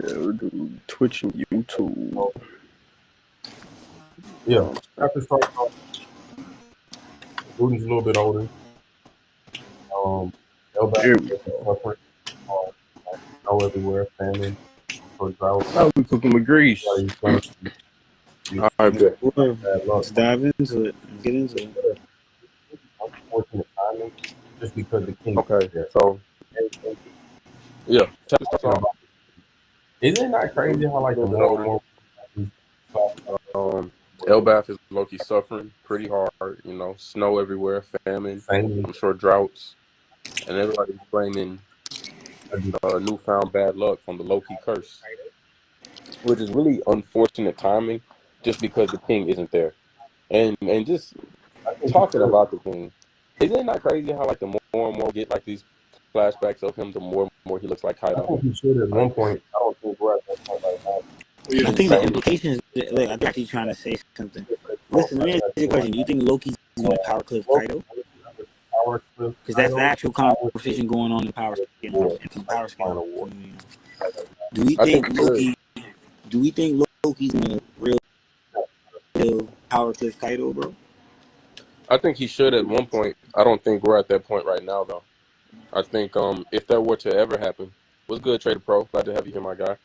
Yeah, we do Twitch and YouTube. Yeah, after start off, Luden's a little bit older. Elback There is we go. suffering. Snow everywhere, famine, for drought. Now we cooking with grease. Everybody's going to All right, bet. Well, bad luck. let's dive into it. Let's get into it. Unfortunate timing, just because the king Okay, is there. so And yeah, chapter starts thinking off about, isn't it not crazy how a like the little bit more and older. more Elbath is low-key suffering pretty hard. You know, snow everywhere, famine. family, I'm sure droughts, and everybody's blaming newfound bad luck from the Loki curse, which is really unfortunate timing, just because the king isn't there. And just I think he talking should. about the king, isn't it not crazy how like the more and more we get like these flashbacks of him, the more and more he looks like I Kaido? think he should at one point. I don't think we're at that point right now. I think the implications, like, I'm actually trying to say something. Listen, let me ask you a question. Do you think Loki's going to Power Cliff Kaido? Power Cliff, Because that's the actual conversation going on in Power Scale. Final War. Do we I think think he Loki? Do we think Loki's going to real Power Cliff Kaido, bro? I think he should at one point. I don't think we're at that point right now, though. I think if that were to ever happen, what's good, Trader Pro? Glad to have you here, my guy.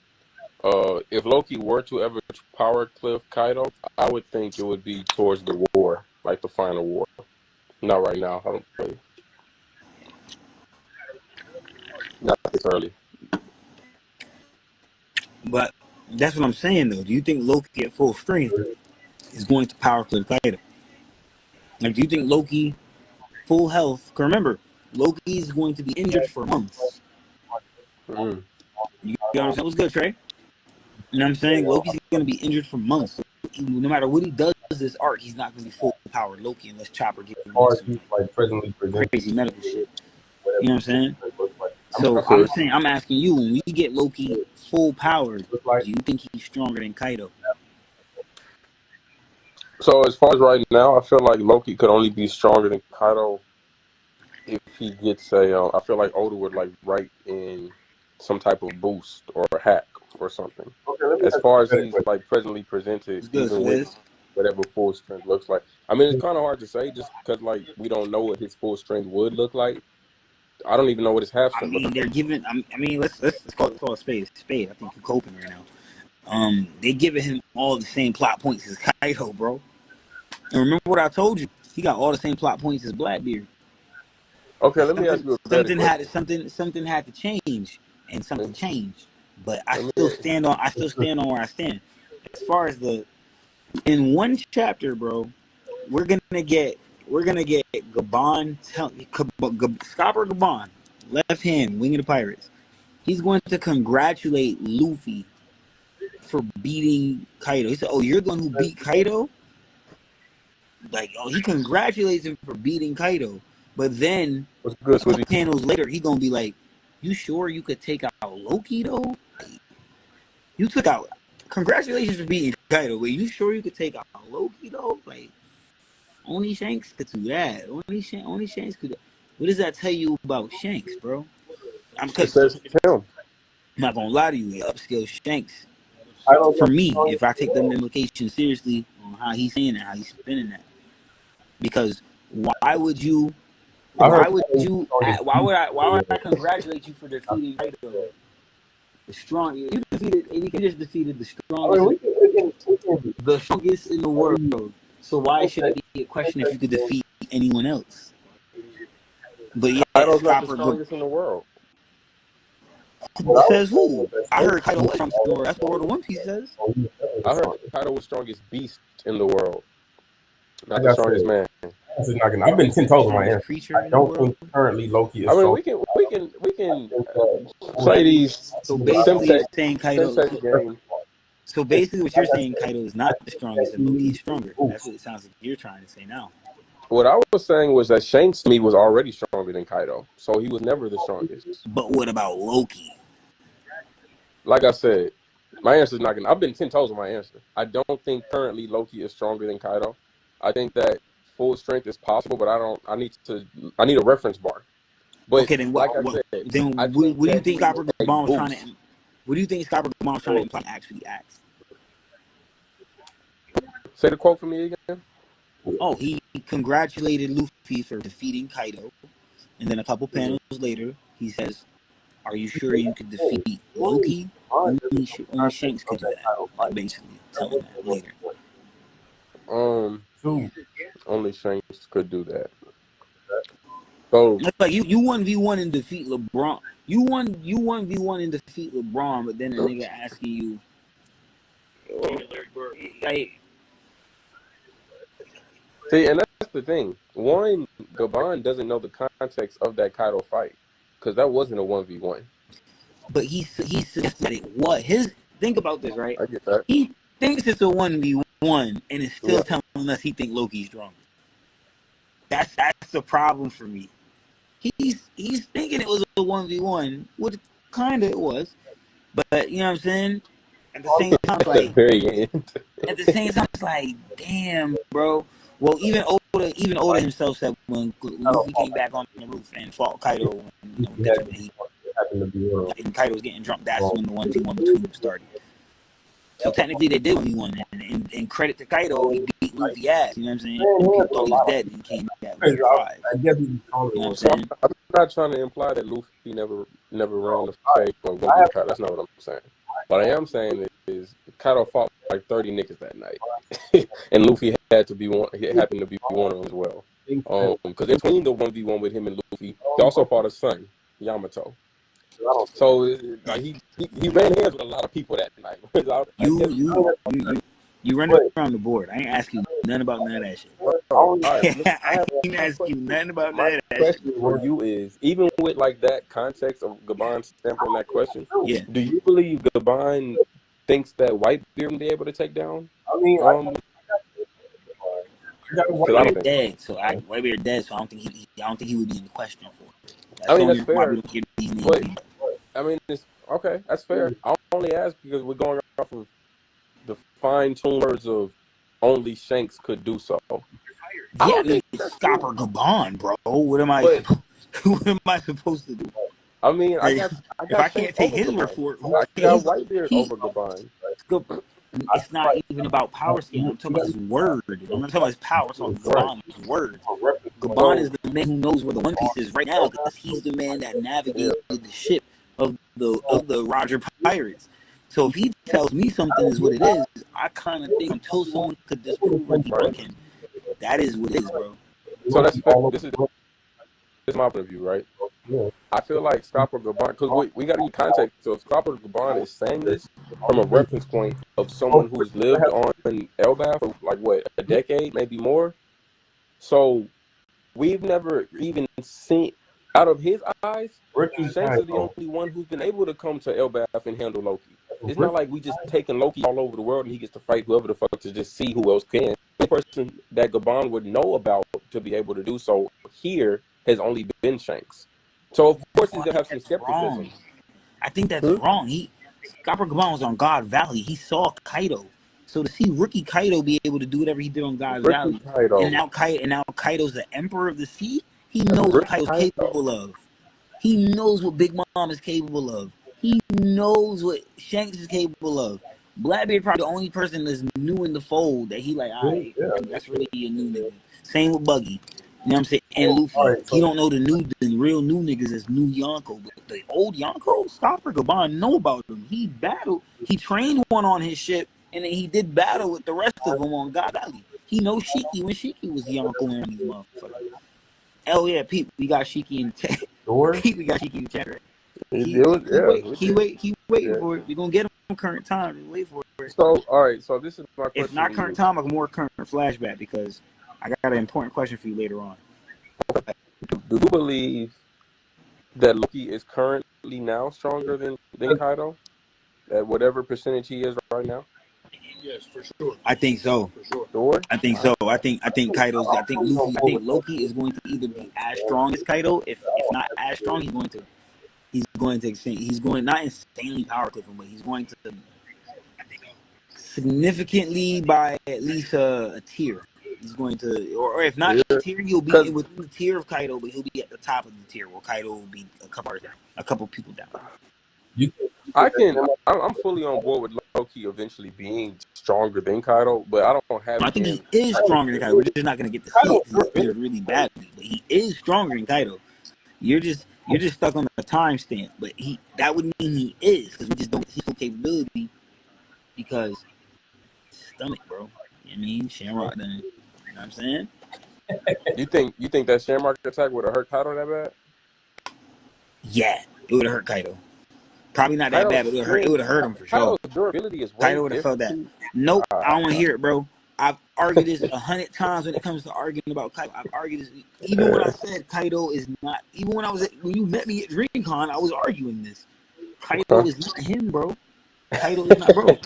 If Loki were to ever Power Cliff Kaido, I would think it would be towards the war, like the final war. Not right now. I don't think. Not this early. But that's what I'm saying, though. Do you think Loki at full strength is going to Power Cliff Kaido? Like, do you think Loki full health? Because remember, Loki is going to be injured for months. Mm. You understand what's good, Trey? You know what I'm saying? Loki's going to be injured for months. So no matter what he does this arc, he's not going to be full powered Loki unless Chopper gives him Or some he's like presently presented. crazy medical shit. You know what I'm saying? Like, So I'm saying, I'm asking you, when we get Loki full powered, like, do you think he's stronger than Kaido? So as far as right now, I feel like Loki could only be stronger than Kaido if he gets a. I feel like Oda would like write in some type of boost or a hack or something. okay, As far as he's like presently presented, It's good, even with whatever full strength looks like. I mean, it's kind of hard to say just because like we don't know what his full strength would look like. I don't even know what his half I strength mean, looks they're like. giving. I mean, let's call it a spade. I think you're coping right now. They giving him all the same plot points as Kaido, bro. And remember what I told you? He got all the same plot points as Blackbeard. Okay, let me ask you a better question. Something had to change, and something changed. But I still stand on where I stand. As far as in one chapter, bro, we're gonna get Gabon, Scopper Gabon, left hand, wing of the pirates. He's going to congratulate Luffy for beating Kaido. He said, "Oh, you're the one who beat Kaido." Like, oh, he congratulates him for beating Kaido. But then, What's good, a couple Swizzy? panels later, he gonna be like, "You sure you could take out Loki though? Like, you took out. Congratulations for beating Kaido. But you sure you could take out Loki though? Like, only Shanks could do that. Only Shanks could. What does that tell you about Shanks, bro? It says him. I'm not gonna lie to you. Upscale Shanks. For me, if I take them implications seriously on how he's saying it, how he's spinning that, because why would I congratulate you for defeating Kaido? The strong, you just defeated the strongest, the strongest in the world. So why should it be a question if you could defeat anyone else? But yeah, Kaido's not the strongest in the world. Says who? I heard Kaido was strongest in the world. That's what World of One Piece says. I heard Kaido was strongest beast in the world, not the strongest man. I've been 10 toes on my answer. I don't think currently Loki is. I mean, we can play these. So basically, you're saying Kaido. So basically, what you're saying, Kaido is not the strongest, and Loki is stronger. That's what it sounds like you're trying to say now. What I was saying was that Shanks to me was already stronger than Kaido, so he was never the strongest. But what about Loki? Like I said, my answer is not gonna. I've been 10 toes on my answer. I don't think currently Loki is stronger than Kaido. I think that full strength is possible, but I need a reference bar. But okay, then like what do you think Copper Gabon was trying to? What do you think Scott Gamon's trying to imply actually acts? Say the quote for me again. Oh, he congratulated Luffy for defeating Kaido, and then a couple panels later, he says, "Are you sure you could defeat Loki? Only Shanks could do that." Like basically telling that later. Only Shanks could do that. So It's like you 1v1 and defeat LeBron. You 1v1 and defeat LeBron, but then a nigga asking you, like, see, and that's the thing. One, Gabon doesn't know the context of that Kaido fight because that wasn't a 1v1. but he suggested it was his. Think about this, right? I get that. He thinks it's a 1v1 and is still telling us he think Loki's strong. That's the problem for me. He's thinking it was a 1v1, which kind of it was, but you know what I'm saying. At the same time, At the like very end. at the same time, it's like, damn, bro. Well, even Oda himself said when Luffy came back on the roof and fought Kaido, and Kaido was getting drunk. That's when the 1v1 between them started. So technically, they did 1v1, and credit to Kaido, he beat Luffy ass. You know what I'm saying? People thought he was dead and came back with 5. You know what I'm saying? I'm not trying to imply that Luffy never ran the fake or went Kaido. That's not what I'm saying. What I am saying is Kaido fought like 30 niggas that night, and Luffy had to be one. He happened to be one of them as well. Because in between the 1v1 with him and Luffy, he also fought his son Yamato. So like, he ran hands with a lot of people that night. You run around the board. I ain't asking you nothing about none of that shit. I ain't asking you nothing about none of that shit. Question for you is, even with like that context of Gabon's stamp on that question, Yeah. Do you believe Gabon thinks that Whitebeard will be able to take down? Whitebeard dead, so Whitebeard dead, so I don't think he would be in the question for it. That's fair. But, I mean, it's okay. That's fair. I only ask because we're going off of the fine-tuned words of only Shanks could do so. Yeah, it's Scopper Gabon, bro. What am I supposed to do? I mean, I got if I can't take his word for it, I got Whitebeard over Gabon. It's not even about power scale. I'm talking about his word. I'm not talking about his power. I'm talking about Gabon's word. Gabon is the man who knows where the One Piece is right now because he's the man that navigated the ship of the Roger Pirates. So if he tells me something is what it is, I kind of think until someone could disprove or debunk him, that is what it is, bro. So that's this is my point of view, right? I feel like Scopper Gabon, because we got to use context. So if Scopper Gabon is saying this from a reference point of someone who's lived on Elbaf for like what, a decade, maybe more. So we've never even seen, out of his eyes, Shanks is the only one who's been able to come to Elbaf and handle Loki. It's not like we just taking Loki all over the world and he gets to fight whoever the fuck to just see who else can. The person that Gabon would know about to be able to do so here has only been Shanks. So of course he's gonna have some skepticism. Wrong. I think that's wrong. Scopper Gabon was on God Valley. He saw Kaido. So to see rookie Kaido be able to do whatever he did on God Valley, and now Kaido's the Emperor of the Sea, he knows what Kaido's capable of. He knows what Big Mom is capable of. He knows what Shanks is capable of. Blackbeard probably the only person that's new in the fold that he like, that's really a new nigga. Same with Buggy. You know what I'm saying? And Luffy. He don't know the real new niggas as new Yonko. But the old Yonko, Scopper Gabon know about him. He battled. He trained one on his ship, and then he did battle with the rest of them on God Valley. He knows Shiki when Shiki was Yonko and these motherfuckers. Hell yeah, Pete, we got Shiki in chat. Pete, we got Shiki in chat, right? He waiting for it. We're gonna get him current time. Just wait for it. So all right, so this is my question. If not current time, a more current flashback because I got an important question for you later on. Do you believe that Loki is currently now stronger than Kaido? At whatever percentage he is right now? Yes, for sure. I think so. For sure. I think so. I think Kaido's. I think Loki is going to either be as strong as Kaido. If not as strong, he's going to extend. He's going not insanely power cliff him, but he's going to significantly by at least a tier. He's going to, or if not a tier, he'll be within the tier of Kaido, but he'll be at the top of the tier where Kaido will be a couple people down. You think I that can. I'm fully on board with Loki eventually being stronger than Kaido, but I don't have I think he him. is stronger than Kaido. We're just not gonna get to see Kaido it because he's is injured really badly. But he is stronger than Kaido. You're just stuck on the timestamp. But that would mean he is because we just don't see full capability because stomach, bro. You know what I mean? Shamrock done. You know what I'm saying? You think that Shamrock attack would have hurt Kaido that bad? Yeah, it would have hurt Kaido. Probably not that Kaido's bad, but it would have hurt him for sure. Kaido's durability is way Kaido would have felt different that. too. Nope, I don't want to Uh, hear it, bro. I've argued this 100 times when it comes to arguing about Kaido. I've argued this even when I said Kaido is not. Even when you met me at DreamCon, I was arguing this. Kaido is not him, bro. Kaido is not, bro.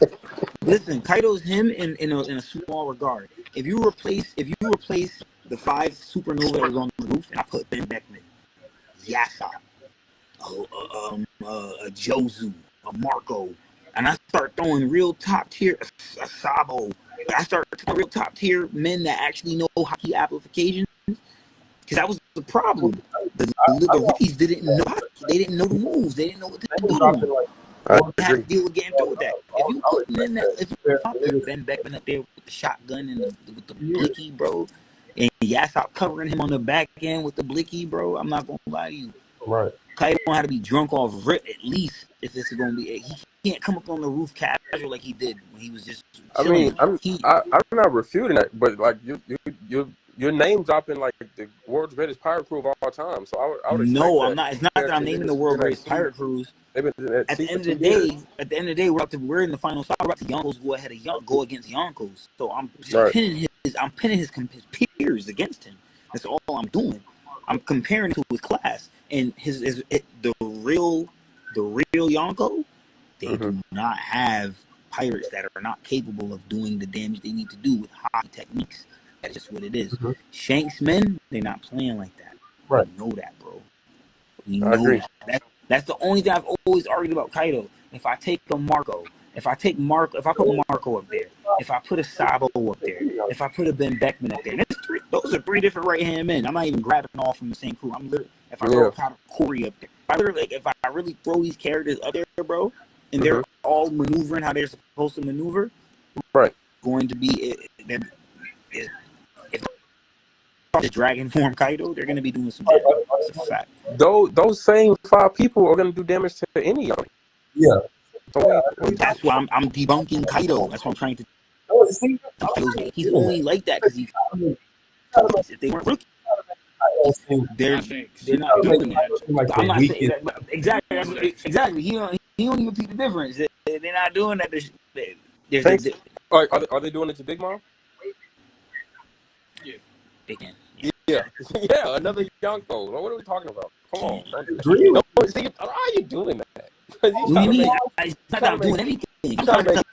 Listen, Kaido is him in a small regard. If you replace the 5 supernova that was on the roof, and I put Ben Beckman, Yasa, a Jozu, a Marco, and I start throwing real top tier, a Sabo. I start throwing real top tier men that actually know hockey applications, because that was the problem. The rookies didn't know hockey. They didn't know the moves. They didn't know what to do. I They had to agree. deal with getting through with that. If I put Ben Beckman up there with the shotgun and with the blicky, bro, and Yasop covering him on the back end with the blicky, bro, I'm not gonna lie to you. right. Kaido don't have to be drunk off rip at least if it's gonna be. He can't come up on the roof casual like he did when he was just I chilling. mean, I'm not refuting that, but like your name dropping like the world's greatest pirate crew of all time. So I would expect No, that. I'm not. It's not that I'm naming the world greatest pirate crews. They've been in that At the seat end for of 2 the years. day, we're in the final spot. We're about to Yonkos go ahead of go against Yonkos. So I'm just Right. pinning his peers against him. That's all I'm doing. I'm comparing to his class and the real Yonko. They do not have pirates that are not capable of doing the damage they need to do with hockey techniques. That's just what it is. Shanks men, they're not playing like that. Right. You know that, bro. You I know agree. that. That's the only thing I've always argued about Kaido. If I take a Marco, if I put Marco up there, if I put a Sabo up there, if I put a Ben Beckman up there, those are 3 different right hand men. I'm not even grabbing all from the same crew. I'm literally, if I throw a Corey up there, if I really throw these characters up there, bro, and they're all maneuvering how they're supposed to maneuver, right, going to be if the Dragon form Kaido, they're going to be doing some damage. That's a fact. Those same 5 people are going to do damage to any of them. Yeah. So that's why I'm debunking Kaido. That's what I'm trying to. He's only like that because if they weren't rookies, they're not doing that. I'm not saying that, exactly. He don't even repeat the difference. They're not doing that. Are they doing it to Big Mom? Yeah. Yeah, another Yonko. What are we talking about? Come on, how are you doing that? He's not doing anything. I'm trying to tell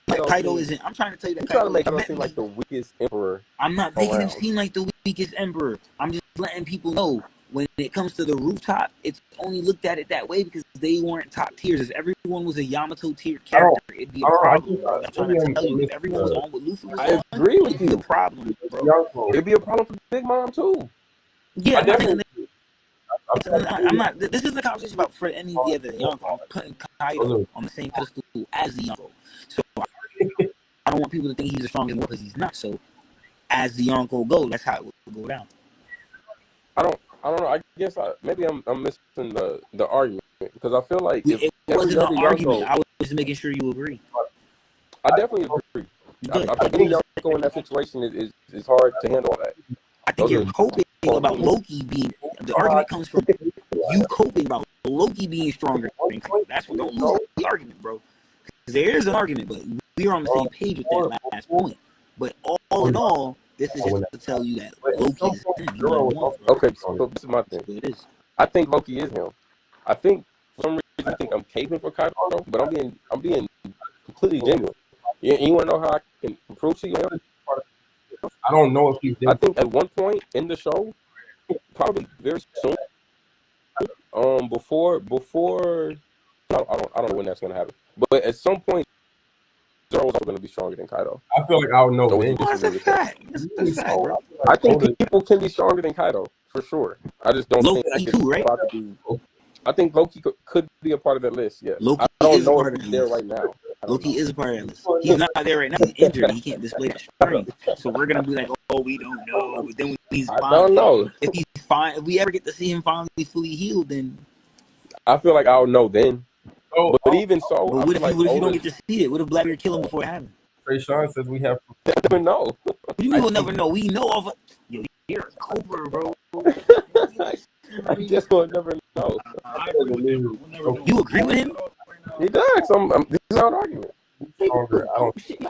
you Kaido isn't. I'm trying to tell you that Kaido doesn't seem like the weakest emperor. I'm not making him seem like the weakest emperor. I'm just letting people know when it comes to the rooftop, it's only looked at it that way because they weren't top tiers. If everyone was a Yamato tier character, it'd be a problem. I'm trying to tell you, if everyone was on what Luffy was on, agree with it'd be a problem, bro. It'd be a problem for Big Mom too. Yeah, I'm not. This isn't a conversation about for any of the other Yonko. I'm putting Kaido on the same pedestal as the Yonko. So I don't want people to think he's the strongest one because he's not. So as the Yonko go, that's how it will go down. I don't know. I guess maybe I'm missing the argument because I feel like it wasn't an argument. I was just making sure you agree. I definitely agree. I think Yonko in that situation is hard to handle all that. I think you're coping about Loki being. The argument comes from you coping about Loki being stronger. That's what, don't lose the argument, bro. There is an argument, but we're on the same page with that last point. But all in all, this is just to tell you that Loki is him. Okay, so this is my thing. It is. I think Loki is him. I think for some reason I think I'm caping for Kaido, but I'm being completely genuine. You want to know how I can prove to you? I don't know if he's. I think at one point in the show, probably very soon, before I don't know when that's gonna happen, but at some point, Zoro is going to be stronger than Kaido. I feel like I would know. That's a fact. I think people can be stronger than Kaido for sure. I just don't think Loki too, right? I think Loki could be a part of that list. Yes. Loki I don't is a know part if of he's that there list. right now. I don't Loki know. is a part of that list. He's not there right now. He's injured. He can't display that strength. So we're gonna be like, oh, we don't know. But then when he's I fine, don't know. if he's fine, if we ever get to see him finally fully healed, then. I feel like I'll know then. Oh, But even so, But I what feel if like you don't older. get to see it? What if Blackbeard kill him before it happens? Trey Sean says we have. I never know. What do you mean we'll never know? We know of. Yo, you're a Cobra, bro. I just will never know. I agree with him. We'll never know. You agree with him? He does. This is not an argument. Stronger. I don't. Shit,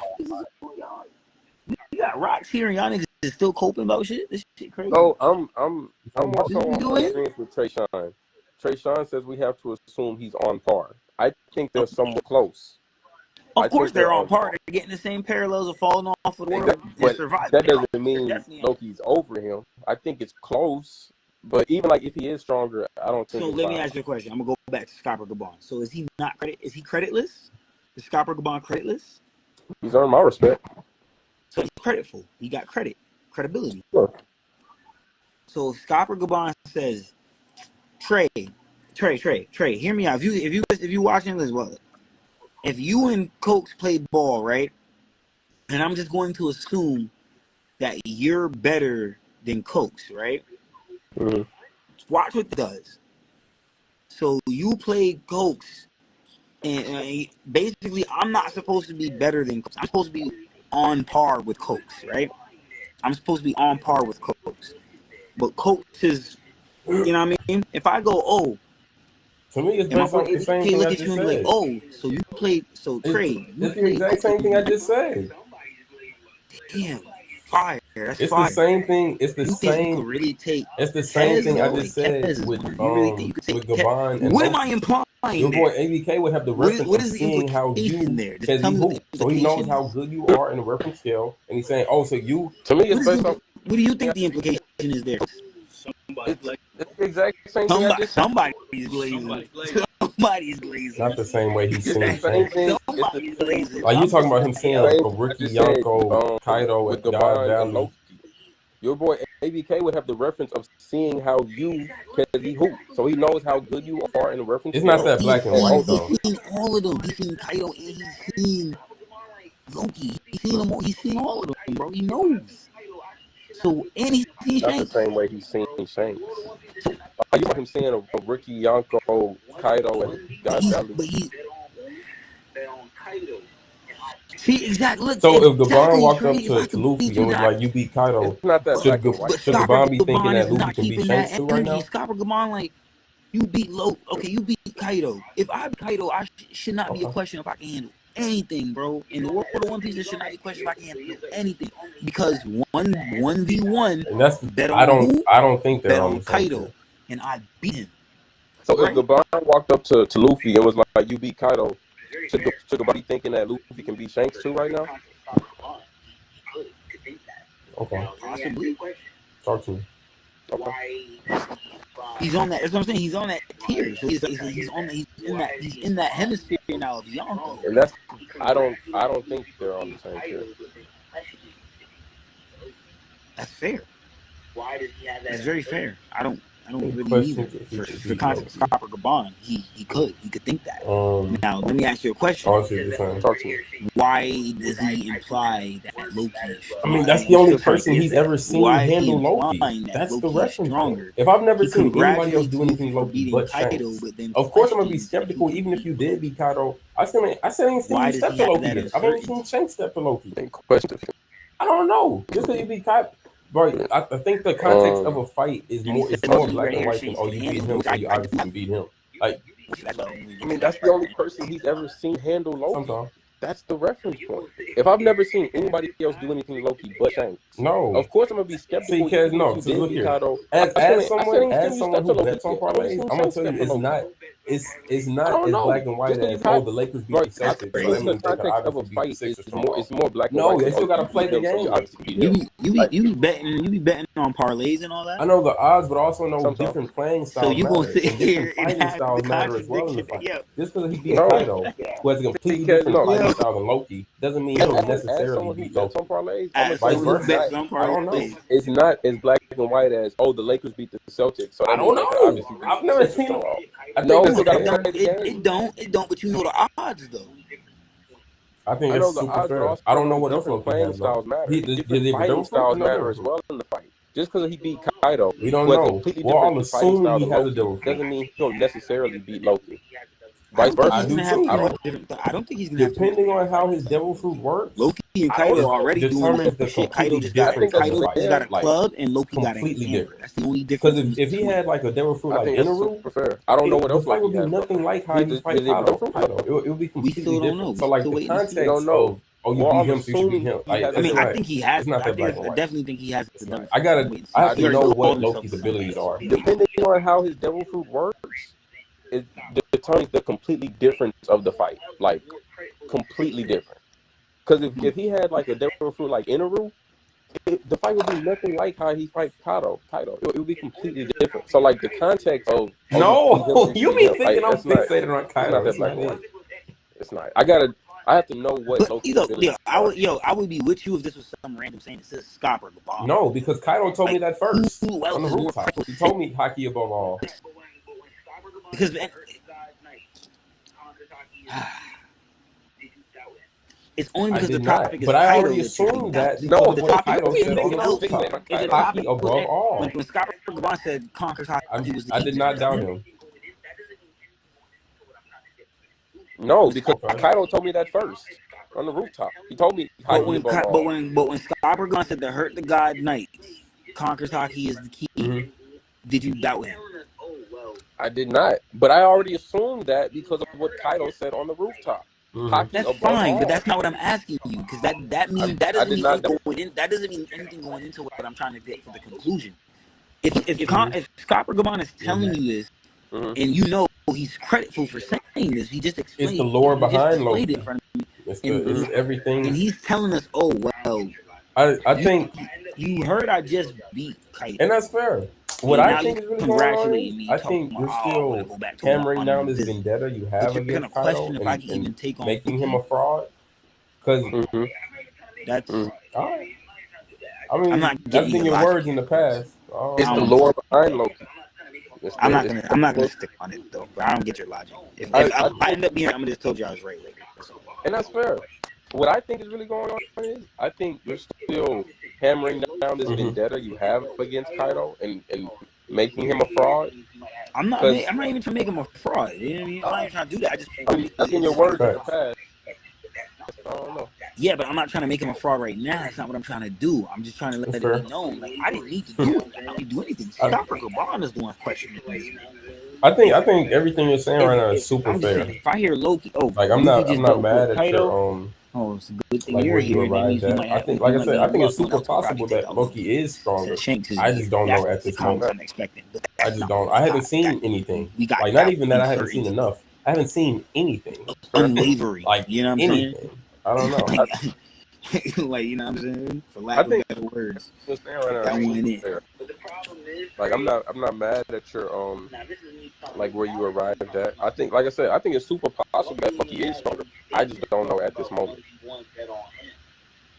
you got rocks here and y'all niggas is still coping about shit. This shit crazy. So I'm more so What you on doing? experience with Trey Sean. Trey Sean says we have to assume he's on par. I think they're somewhat close. I Of course think they're they're on on par. par. They're getting the same parallels of falling off of the world and But surviving. that doesn't They're mean definitely on. Loki's over him. I think it's close. But even like if he is stronger, I don't think So it's let me fine. ask you a question. I'm gonna go back to Scopper Gabon. So is he not credit? Is he creditless? Is Scopper Gabon creditless? He's earned my respect. So he's creditful. He got credibility. Sure. So if Scopper Gabon says, Trey, hear me out. If you watching this, well, if you and Cokes play ball, right? And I'm just going to assume that you're better than Cokes, right? hmm Watch what it does. So you play Cokes, and basically I'm not supposed to be better than Cokes. I'm supposed to be on par with Cokes, right? I'm supposed to be on par with Cokes. But Cokes is, you know what I mean? If I go, oh, To me, it's and my based boy off the same ABK thing look I at you just and be like, said. oh, so you played, so Trey, you It's the played exact same thing I just said. Damn, fire. That's It's fire. the same thing. It's the You think you could same. really take It's the same Kez, thing I though? just Like, said Kez is with one. You really think you could with take Kez? Gabon and What am I Loki. implying Your boy there? ABK would have the reference What of is the seeing how implication you there? Just can tell he me what hoop. the So he knows implication how is. good you are in the reference scale, and he's saying, "Oh, so you." To me, What it's is based off. what do you think the implication is there? It's the exact same thing I just said. Somebody's glazing. Somebody's glazing. Not the same way he's It's seen the same Shanks. thing. Somebody's glazing. Like you talking about him seeing Same a thing I Ricky just said. Yonko, Kaido With at God Gabon and Valley. Loki. Your boy ABK would have the reference of seeing how you can he hoop. So he knows how good you are in the reference. It's not scale. that black and white though. He's seen all of them. He's seen Kaido and he's seen Loki. He's seen them all. He's seen all of them, bro. He knows. So, and he's seen Not the Shanks. same way he's seen Shanks. You saw him seeing a Ricky Yonko, Kaido, and God Valley. See, exactly. Look, So if Gabon exactly, walked Trey, up if I to could Luffy beat and you, was like, "You beat Kaido," It's not that should black and white. should Gabon be thinking that is Luffy not can beat keeping Shanks that too right energy. now? Scopper Gabon, like, you beat Low. Okay, you beat Kaido. If I beat Kaido, I should not be a question if I can handle anything, bro. In the world of One Piece, there should not be a question if I can handle anything. Because 1v1, And that's bet I on who? don't think they're Bet on on the same Kaido. tier. And I beat him. So Right? if Gabon walked up to Luffy and was like, "You beat Kaido," should Gabon be thinking that Luffy can beat Shanks too right now? Okay, Possibly. talk to me. Okay. He's on that. That's what I'm saying. He's on that tier. So he's in that hemisphere now of Yonko. And that's I don't think they're on the same tier. That's fair. That's very fair. I don't really Question need it. if For context, Scopper Gabon, he could think that. Now let me ask you a question. Oh, I see what you're saying. Talk to me. Why does he imply that Loki? I mean, that's the only person he's ever seen Why is he handle Loki. implying that That's the Loki is reference stronger? point. If I've never He seen anybody else congratulates do anything Luffy for Loki beating but Kaido, Shanks, but then of course I'm gonna be questions skeptical. Even if you did beat Kaido, I still ain't seen Why you does step he to have Loki that yet. I've only uncertainty? seen Shanks step to Loki. Any questions? I don't know. Just because you beat Kaido, bro. I think the context of a fight is And he more. said, It's more "Oh, you black right and here white than shakes oh your you hand, beat him, which so I you obviously can beat him. Like I mean, that's the only person he's ever seen handle Loki. sometimes. That's the reference point. If I've never seen anybody else do anything Loki but Shanks, No. of course I'm gonna be skeptical. See, even no. if you See, did look beat here. Kaido. As I still someone ain't seen you who step to Loki bets on yet. I only parlays, seen I'm gonna Shanks tell step you to it's Loki. not. it's I not don't as know. black and white Just because as you have, the Lakers beat bro, the That's Celtics, so crazy. that just the means they could context of a obviously beat the fight Sixers is tomorrow. more black and No, white they than still got to you play beat the them, so you game. obviously beat them. Like You be betting on parlays and all that. I know the odds, but I also know sometimes. different playing So styles you gonna matter, sit and different here and fighting have the styles matter as well in the contradiction? fight. Yo, Just because he beat No, Kaido, who has a completely because different no. fighting yo, style than Loki, doesn't mean As, he'll as necessarily someone who beat bets on Loki. parlays, I'm gonna as tell Vice you someone who it's not. versa. bets on I don't know. parlays, It's not as black and white as the Lakers beat the Celtics, so I that don't means they could know. obviously beat I've the never Sixers seen him. tomorrow. I think No, this because is they got to it play don't. the It game. don't. It don't. But you know the odds though. I think I know it's the super odds, but fair. I also don't know know what else different Loki playing has though. styles matter. Does Different he have a fighting devil fruit or styles no matter devil as fruit? well in the fight. Just because he beat Kaido, We don't who has a know. completely Well, different I'll fighting assume style he than has a Loki, devil fruit. doesn't mean he'll necessarily beat Loki. I Vice don't think I he's versa. do gonna have too. too I much don't. different. I don't think he's gonna have too much Depending different on how fighting his style. devil fruit works, Loki and Kaido already doing determines the different shit. completely I think that's difference of the Kaido fight. just got fair. a Like club and Loki got a completely hammer. different. That's the only Because difference in if the he two of had them. like a devil fruit I like think that's Inaru, super fair. I don't know what the else fight Loki would be has though. nothing like how he Does fight he have a Kaido. devil fruit? It would be We completely still don't know. different. So We like still the waiting to see. We don't context know. of you Well, beat I'm him, so you should beat assuming him. he Like has I a mean, it's I devil not. think fruit. he has. It's not I that black think and I white. definitely think he has It's the not. devil fruit. I'm waiting to see. I I have He to do already know too. what told us for Loki's some abilities nights. are. Depending on how his devil fruit works, it determines the completely difference of the fight. Like completely different. Because if he had like a devil fruit like Inaru, the fight would be nothing like how he fight Kaido. It would be completely different. So like the context of you beat him, so No, you should you beat be him. thinking Like I'm fixated on it's not Kaido. that It's black not and white. it. It's not. I have to know what But Loki's abilities are. I would be with you if this was some random saying it says Scott or Gabon. No, because Kaido told me Like that first who on else the is more rooftop. prideful? He told me hockey above all. Because it's only I because the did not, topic is but I Kaido already that you're assumed saying that. that No, because of The what topic Kaido is said on anything the else. rooftop. If the Hockey topic above all. when Scott Gabon said Conquer's hockey was the I key did to not doubt success, him. no, when because Scott, Okay. Kaido told me that first on the rooftop. He told me hockey above all. when Scott Gabon said to hurt the God Knights, Conquer's hockey is the key. Mm-hmm. Did you doubt him? I did not, but I already assumed that because of what Kaido said on the rooftop. Mm-hmm. Hockey That's above fine, but all. that's not what I'm asking you. Because that I doesn't did mean not. that doesn't mean anything going into what I'm trying to get for the conclusion. If Scott Gabon is telling you this, Mm-hmm. and you know he's creditful for saying this, he just It's the explained. lore He just behind displayed it Loki. in front of me, It's and everything. he's telling us, oh well, I think, you heard I just beat Kaido, and that's fair. What and I now you think is really going on is congratulating me, I talking think about you're I want to still go back to hammering one and down this revisit. vendetta you But have you're gonna against Kaido question if I can even and take on making him Loki. a fraud. Because Mm-hmm. That's all right. I I'm mean, not that's getting been your your logic words in the here, Chris. past. I It's don't the know. lore behind Loki. I'm not gonna stick on it though. But I don't get your logic. If I end up being, I'm gonna just told you I was right later. And that's fair. What I think is really going on is I think you're still hammering down this Mm-hmm. vendetta you have against Kaido and making him a fraud. I'm not even trying to make him a fraud. You know what I mean? I'm not even trying to do that. That's in your words in the past. I don't know. Yeah, but I'm not trying to make him a fraud right now. That's not what I'm trying to do. I'm just trying to let That's it fair. be known. Like I didn't need to do it. I don't need to do anything. Scott Gabon is the one questioning this. I think everything you're saying right now is super I'm just fair. saying, if I hear Loki, Like I'm not mad at your it's a good thing like you're where you here. That arrived means we at. might I have. think, like I said, I think it's super Someone else will probably possible take that out Loki is stronger. Shanks is I just don't know at this moment. I'm expecting. But I just don't. I haven't seen anything. We got Like not that even that I haven't seen uncertainty. enough. I haven't seen anything. Unwavering. Like You know what I'm saying? anything. I don't know. Like, you know what I'm saying? For lack of better words. That one in. Like I'm not mad at your like where you arrived at. I think, like I said, I think it's super possible that Loki is stronger. I just don't know at this moment.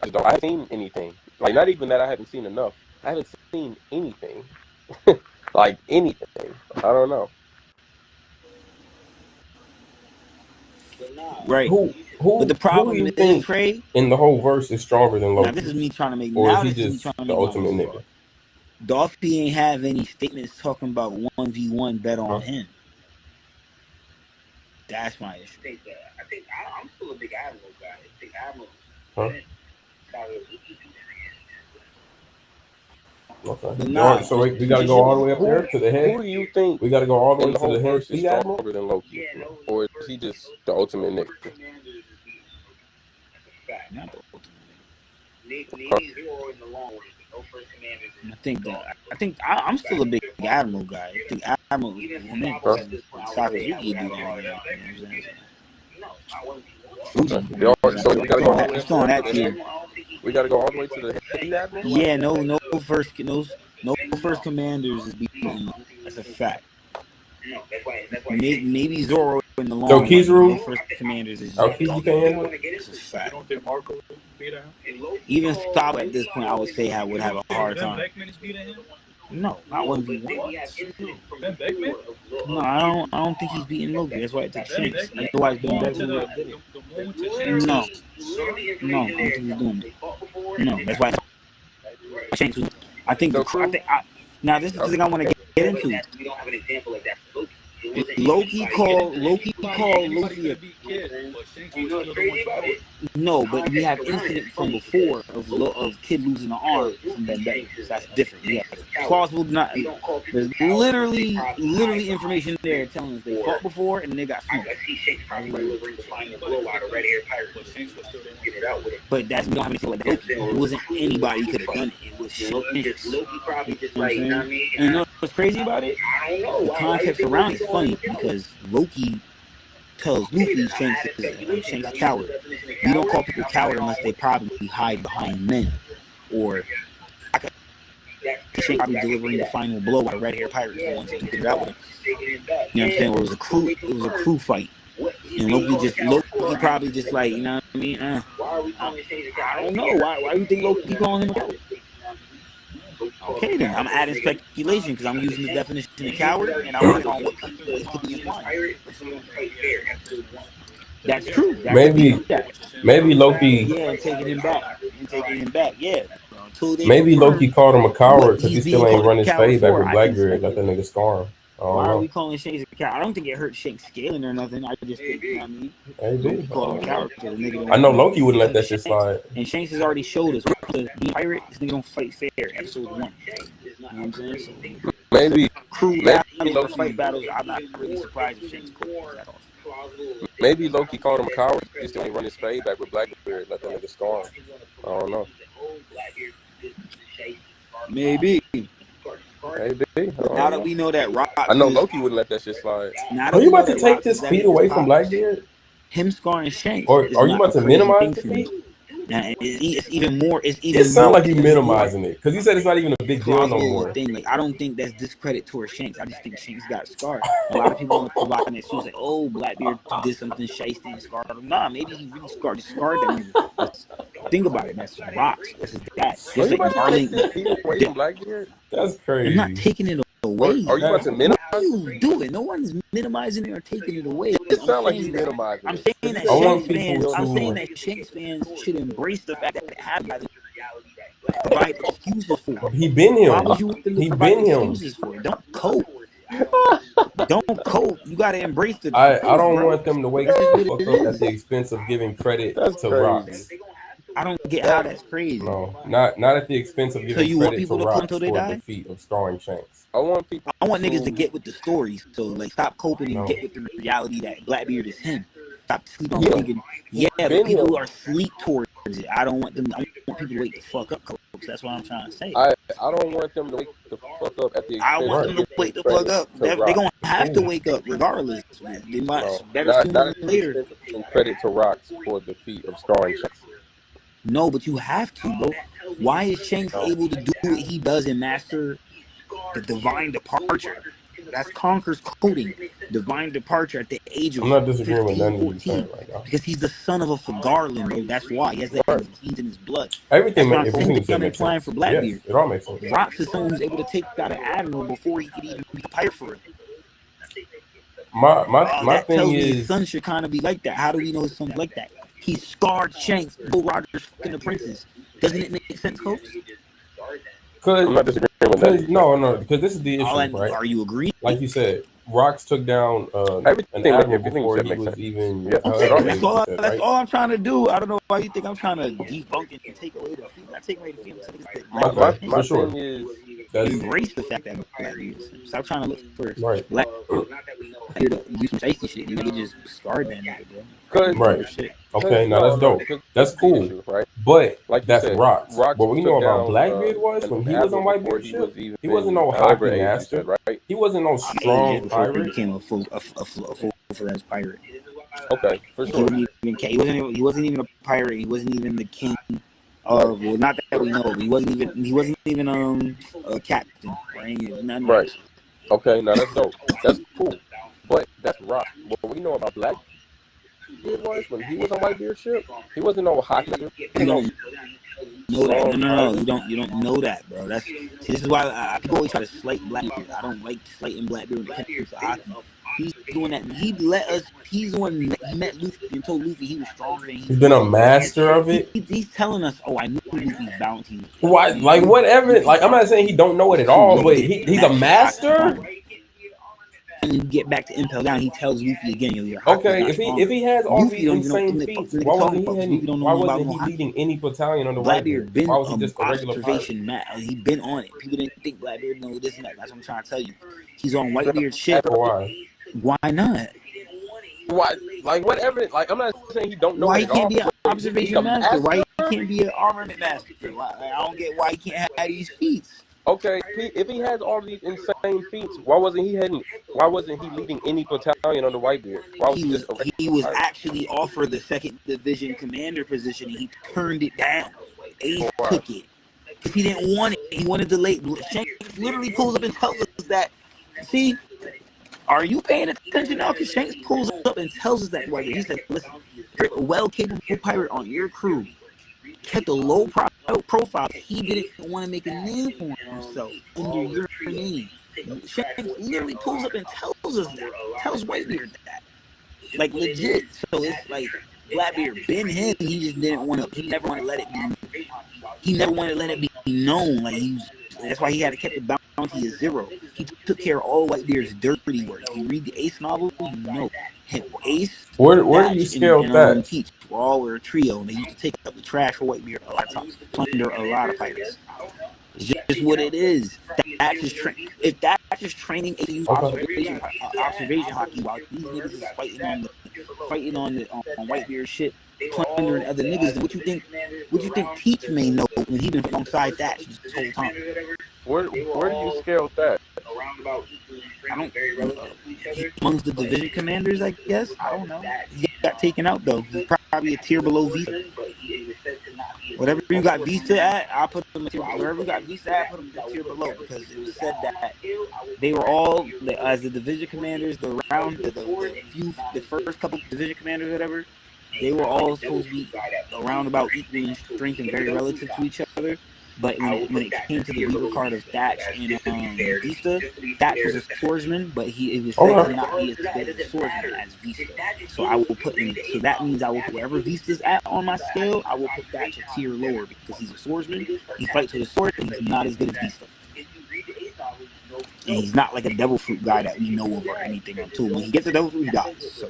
I haven't seen anything. Like not even that I haven't seen enough. I haven't seen anything. Like anything. I don't know. Right. Who But the problem who do you is, think Trey, in the whole verse is stronger than Loki? now this is me trying to make Or is he this is me just trying to the make my ultimate own nigga? thought. Dolphy ain't have any statements talking about 1v1 bet on him. That's my issue. I think I'm still a big Admiral guy. I think Admiral. Okay. But nah, So we got to go all the way up there to the head. Who do you think We got to go all the way in the to whole the head? verse is The Admiral? stronger than Loki? Or is he just the ultimate nigga? Not the ultimate. Navy zero in the long run. No first commanders. I think I'm still a big Admiral guy. I think Admiral woman. Huh? Sakazuki do that. You know what I'm saying? Okay. Fuji. So we gotta go all the way It's up to on the that tier. we gotta go all the way to the heavy admiral. Yeah, no first commanders is beating. That's a fact. Maybe Zoro in the long So run. Kizaru, No first commanders is Aokiji can't handle it. That's a fact. Even Sabo at this point, I would say would have a hard time. No, not 1v1. No, I don't think he's beating Loki. That's why it took Shanks. I know why it's been better. No, I don't think he's doing it. No, that's why Shanks was. I think now this is the thing I want to get into. Loki called Loki no, but we have incident from before of kid losing an arm from that day. That's different. Yeah, plausible. Not there's literally information there telling us they fought before and they got smoked. But that's not how many like that. It wasn't anybody who could have done it. It was Shanks. You know and you know what's crazy about it? The context around it is funny because Loki tells Luffy Shanks is a coward. You don't call people coward unless they probably hide behind men. Or Shanks probably delivering the final blow while Red Hair Pirates the ones that took it out with him. You know what I'm saying? Or it was a crew fight. And Loki probably just like, you know what I mean? I don't know. Why do you think Loki calling him a coward? Okay, then I'm adding speculation because I'm using the definition of coward and I'm working on what it could be implying. That's true. Maybe Loki. Yeah, and taking him back. Yeah. Maybe Loki called him a coward because he still ain't run his fade back with Blackbeard. Let that nigga storm. Why are we calling Shanks a coward? I don't think it hurt Shanks scaling or nothing. I just think, you know what I mean? Maybe. Call him a coward because the nigga. I know Loki wouldn't let that shit slide. And Shanks has already showed us to be a pirate. This nigga don't fight fair. Episode 1. You know what I'm saying? So, Maybe Loki fight battles. I'm not really surprised if Shanks calls that off. Maybe Loki called him a coward. He still ain't run his fade back with Blackbeard. Let that nigga storm. I don't know. Maybe. Now that we know that Rock, I know Loki wouldn't let that shit slide. Are you about to take this feat away from Blackbeard? Him scarring Shanks. Or are you about to minimize the feat? Now, it's even more. It sounds like you're minimizing it because he said it's not even a big deal no more. Like, I don't think that's discredit towards Shanks. I just think Shanks got scarred. A lot of people want to provide that excuse like, "Oh, Blackbeard did something shiesty and scarred him." Nah, maybe he really scarred that nigga. Think about it. That's Rocks. That's his dad. Just like Marlon. Blackbeard? That's crazy. I'm not taking it away. Are you about to minimize? What are you doing? No one's minimizing it or taking it away. It sounds like you minimizing it. I'm saying that Shanks fans should embrace the fact that they have to provide excuses for it. He been him. Why would you want them to provide excuses for it? Don't cope. Don't cope. You gotta embrace the. I don't want them to wake the fuck up at the expense of giving credit to Rocks. I don't get how that's crazy. No, not at the expense of giving credit to Rocks for the feat of scarring Shanks. I want niggas to get with the story. So like, stop coping and get with the reality that Blackbeard is him. Stop sleeping on thinking. Yeah, but people are sleep towards it. I don't want them. I want people to wake the fuck up, folks. That's what I'm trying to say. I don't want them to wake the fuck up at the expense. I want them to wake the fuck up. They're gonna have to wake up regardless. Man. They might better sooner than later. Credit to Rocks for the feat of scarring Shanks. No, but you have to, bro. Why is Shanks able to do what he does and master the divine departure? That's Conker's coding. Divine departure at the age of 15, 14. Because he's the son of a Fagarland, bro. That's why. He has that heat in his blood. Everything makes sense. I'm for Blackbeard. Yes, it all makes sense. Rocks is someone who's able to take out an admiral before he could even be a pirate for it. My thing is, his son should kind of be like that. How do we know his son's like that? He scarred Shanks, Bull Rogers, fucking the princess. Doesn't it make sense, folks? I'm not disagreeing with that. No, because this is the issue, right? Are you agreeing? Like you said, Rocks took down an admiral before he was even. That's all I'm trying to do. I don't know why you think I'm trying to debunk it and take away the feet. Not take away the feet. For sure. Embrace the fact that Blackbeard is him. Stop trying to look for Blackbeard to do some tasty shit. You just scarred that nigga, bro. Right. Okay, now that's dope. That's cool. But Like you that's said, Rocks. Rocks What we know took about down Blackbeard was an when he was on admiral before Whitebeard he ship, was he wasn't even no however hockey age you master. said, right? He wasn't no I'm 8 years strong before he pirate. became a full-fledged pirate. Okay, for He sure. wouldn't even. He wasn't even a pirate. He wasn't even the king of. Well, not that we know. But he wasn't even a captain or any none of Right. that. Okay, now that's dope. That's cool. But that's Rock. What we know about Blackbeard was when he was on Whitebeard ship, he wasn't no hockey master. He You wasn't no don't know that. strong No. pirate. You don't know that, bro. This is why people always try to slight Blackbeard. I don't like slighting Blackbeard when it comes to hockey. He's doing that. He let us. He's the one. He met Luffy and told Luffy he was stronger than he He's been a was. master of it. He's telling us, oh, I knew Luffy's bounty. Why? Like whatever. Like I'm not saying he don't know it at all, but he's a master. And you get back to Impel Down, he tells Luffy again, yo, your Okay, if he has all Luffy these don't even know insane what the fuck feats, they why talking wasn't about. he? Luffy don't know Why nothing about wasn't no he hockey. leading any battalion under Blackbeard Whitebeard? been Why was he just a regular pirate? observation map. He been on it. People didn't think Blackbeard know this and that. That's what I'm trying to tell you. He's on Whitebeard shit. Why? Why not? Why? Like whatever. Like I'm not saying he don't know Why it he at can't all. be an But observation he's a master? Why he master. can't be an armament master? I don't get why he can't have these feats. Okay, if he has all these insane feats, why wasn't he leading any battalion under Whitebeard? Why was he just a He was pirate? actually offered the 2nd Division commander position, and he turned it down. Ace took it because he didn't want it. He wanted to late. Shanks literally pulls up and tells us that. See, are you paying attention now? Because Shanks pulls up and tells us that. He said, "Listen, you're a well-capable pirate on your crew. Kept a low profile. He didn't want to make a name for himself under your name." Shanks literally pulls up and tells us that. Tells Whitebeard that. Like legit. So it's like Blackbeard been him. He just didn't want to. He never wanted to let it be. He never wanted to let it be known. Like that's why he had to keep the bounty at 0. He took care of all Whitebeard's dirty work. You read the Ace novel, you know. Ace, Where do you scale that? Teach were a trio, and they used to take up the trash for Whitebeard a lot of times, plunder a lot of pirates. It's just what it is. If that's just training a use observation hockey while these niggas is fighting on Whitebeard shit, plundering other niggas, then what you think Teach may know when he been alongside that this whole time? Where do you scale that? I don't. Amongst the division commanders, I guess. I don't know. He got taken out though. He's probably a tier below Vista. Whatever you got Vista at, I'll put them a tier. Wherever you got Vista at, put them a tier below, because it was said that they were all as the division commanders. The first couple division commanders, whatever, they were all supposed to be around about equal in strength and very relative to each other. But when it came to the leader card of Thatch and Vista, Thatch was a swordsman, but it was said to not be as good a swordsman as Vista. So I will put in. So that means I will wherever Vista's at on my scale, I will put Thatch a tier lower because he's a swordsman. He fights with a sword, and he's not as good as Vista. And he's not like a devil fruit guy that we know of or anything until when he gets a devil fruit, he dies. So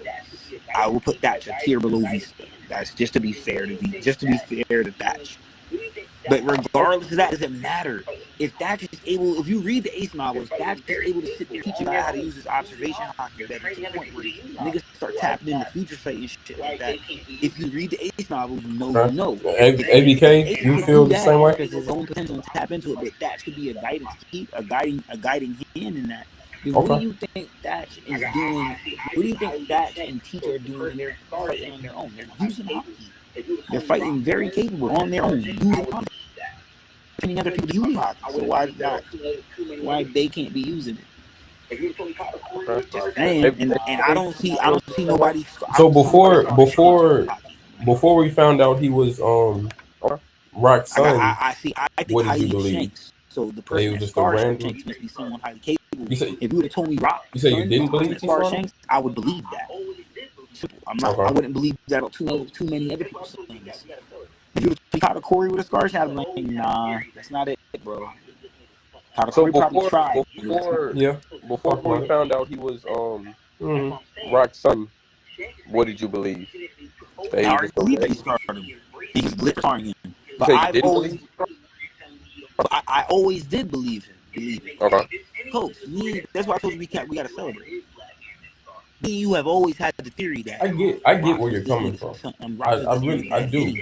I will put Thatch a tier below Vista. That's just to be fair to Vista, just to be fair to Thatch. But regardless of that, it doesn't matter. If Thatch is able, if you read the Ace novels, Thatch is able to sit there teach you how to use his observation hockey better to the point where niggas start tapping into future sight and shit like that. If you read the Ace novels, you know. ABK, you feel the same way? There's his own potential to tap into it, but Thatch could be a guiding hand in that. What do you think Thatch is doing? What do you think Thatch and Teach are doing when they're fighting on their own? They're using hockey. They're fighting very capable on their own, using hockey. Training other people to use hockey. So why they can't be using it? Just saying, and I don't see nobody. So before we found out he was Rock's son, I think what did you highly believe? Shanks. So the person that just stars random. Shanks must be someone highly capable. If you would have told me Rock, you said you didn't believe Star Shanks, I would believe that. I'm not. I wouldn't believe that about too many other people's things. If you would have caught a Corey with a scar, I'd be like, nah, that's not it, bro. So before we found out he was Rock's son, what did you believe? I already believed that he scarred him. He was glitching him. But I always did believe him. Okay. Coach, that's why I told you we gotta celebrate. Me and you have always had the theory that I get where you're coming from. I do.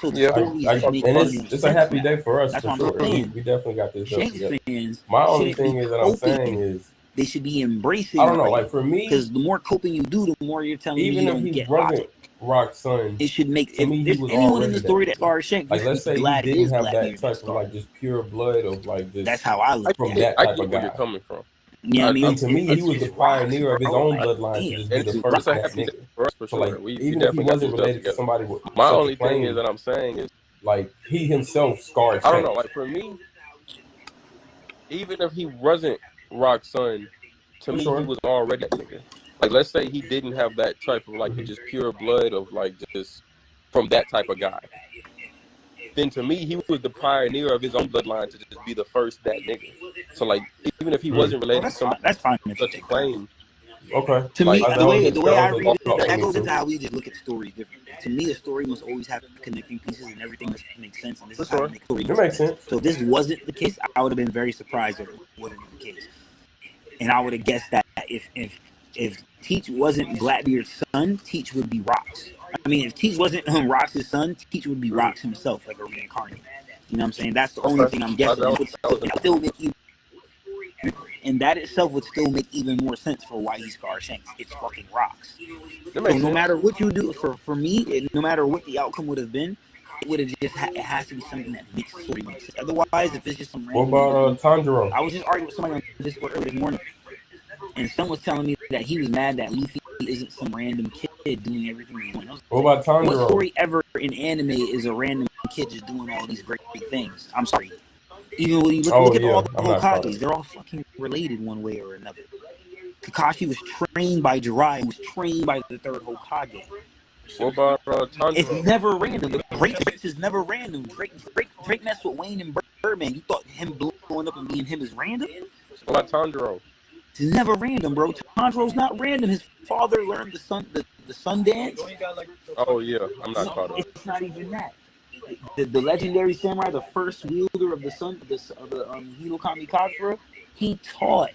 So the Yeah. stories just make and fucking it's a sense happy now. day for us That's for what I'm sure. saying. We definitely got this done Shanks together. fans My only shouldn't thing be is that I'm saying coping. is They should be embracing I don't know. right. Like for me, Because the more coping you do, the more you're telling me even you if don't he get wasn't logic. Rock's son, It should make to if me he there's was anyone in already the that story that nigga. Scar Shanks, you Like should let's be say he glad it didn't is have that Blackbeard and type of Scar. like just pure blood of like That's just how I look from at that it. I type get of where you're guy. coming from. You know what I mean? And to me, he was the It's rocks, pioneer of his bro. own Like, bloodline to damn. just be the It's first a that happy day nigga. for us for So sure. like, We even if he definitely got wasn't this done related to together. somebody with My such only a thing is claim, that I'm saying is like he himself scarred I don't know. Shanks. Like for me, even if he wasn't Rock's son, to For me he sure. was already that nigga. Like let's say he didn't have that type of like just pure blood of like just from that type of guy. Then to me he was the pioneer of his own bloodline to just be the first that nigga. So like even if he wasn't Oh, related to that's fine. somebody That's fine if you with such take that. acclaim, Okay. To like me, That the was way a, that I was read a it, thought for that me goes too. into how we just look at stories differently. To me, a story must always have connecting pieces, and everything must make sense. And this for is how sure. to make stories It make makes sense. sense. So if this wasn't the case, I would have been very surprised if it wasn't the case. And I would have guessed that if Teach wasn't Blackbeard's son, Teach would be Rox. I mean, if Teach wasn't Rox's son, Teach would be Rox himself, like a reincarnate. You know what I'm saying? That's the only Okay. thing I'm That guessing. was, that was Still make even, and that itself would still make even more sense for why he's Scar Shanks. It's fucking Rox. it So makes no sense. matter what you do, for me, no matter what the outcome would have been, it would have just it has to be something that makes the story make sense. Otherwise, if it's just some What random about dude, Tanjiro? I was just arguing with somebody on Discord earlier this morning, and someone was telling me that he was mad that Luffy isn't some random kid doing everything he's doing. I was What like, about what Tanjiro? story ever in anime is a random kid just doing all these great things? I'm sorry. Even when you Oh look at all yeah, the I'm not caught Hokages, up. they're all fucking related one way or another. Kakashi was trained by Jiraiya, was trained by the third Hokage. What about It's Tanjiro? never random. The greatness is never random. Drake messed with Wayne and Birdman. You thought him blowing up and being him is random? What about Tanjiro? It's never random, bro. Tanjiro's not random. His father learned the sun dance. Oh yeah, I'm not caught up. It's not even that. The legendary samurai, the first wielder of the Hinokami Kagura, he taught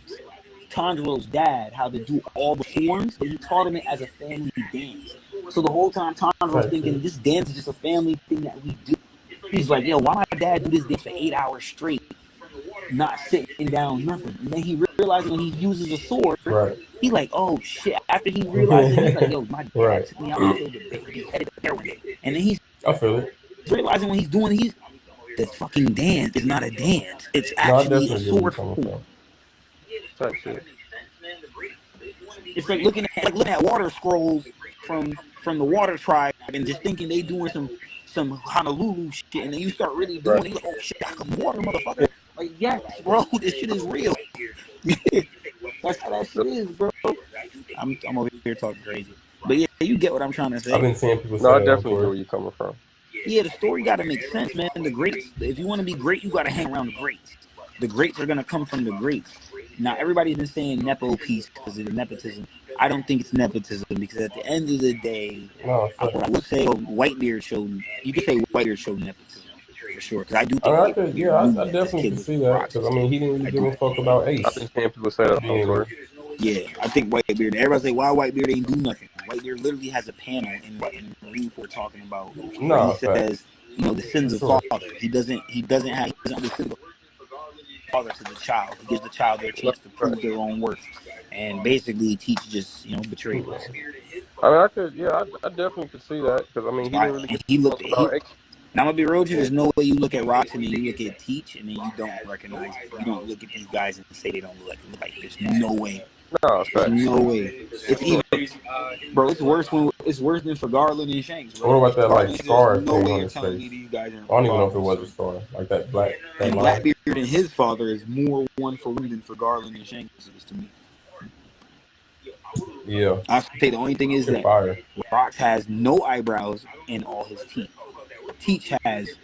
Tanjiro's dad how to do all the forms, but he taught him it as a family dance. So the whole time Tanjiro's thinking this dance is just a family thing that we do. He's like, yo, why my dad do this dance for 8 hours straight, not sitting down, nothing? And then he realizes when he uses a sword, Right. he like, oh shit. After he realizes, he's like, yo, my dad Right. took me out and killed a baby headed there one day. And then he's I feel it. realizing when he's doing the fucking dance is not a dance. It's No, I actually a definitely get where you're sword coming form. from. Type shit. It's like looking at water scrolls from the water tribe and just thinking they doing some Honolulu shit, and then you start really doing Right. it. You're like, oh shit, I can water, motherfucker. Like, yes, bro, this shit is real. That's how that shit is, bro. I'm over here talking crazy, but yeah, you get what I'm trying to I've say. been seeing people No, I say that definitely get before. where you're coming from. Yeah, the story got to make sense, man. The greats, if you want to be great, you got to hang around the greats. The greats are going to come from the greats. Now, everybody's been saying Nepo piece because of the nepotism. I don't think it's nepotism because at the end of the day, No, I would say Whitebeard showed, you could say Whitebeard showed nepotism for sure. Because I do think I could, Whitebeard knew I that this definitely kid could was see that Rox's because I mean he didn't really I give do. a fuck about I've Ace been hearing people say that being. before. Yeah, I think Whitebeard. Everybody say why Whitebeard ain't do nothing. Whitebeard literally has a panel in Marineford talking about where No, he says, the sins of Sure. father. He doesn't understand the father to the child. He gives the child their chance to prove their own worth, and basically Teach just betrayed us. I mean, I definitely could see that because I mean, he didn't really And get he to looked. talk about Ace. Now I'm gonna be real with you. There's no way you look at Rox and then you look at Teach and then you don't recognize. You don't look at these guys and say they don't look like. There's no way. No, it's There's facts. no way. It's even, bro. It's worse than for Garland and Shanks, bro. What about that like Garland, scar there's no thing way on you're his telling face? me these guys I aren't don't even know if it father was a and scar, like that that And line. Blackbeard and his father is more one for one than for Garland and Shanks is to me. Yeah, I say the only thing is shit that fire. Rox has no eyebrows and all his teeth. Teach has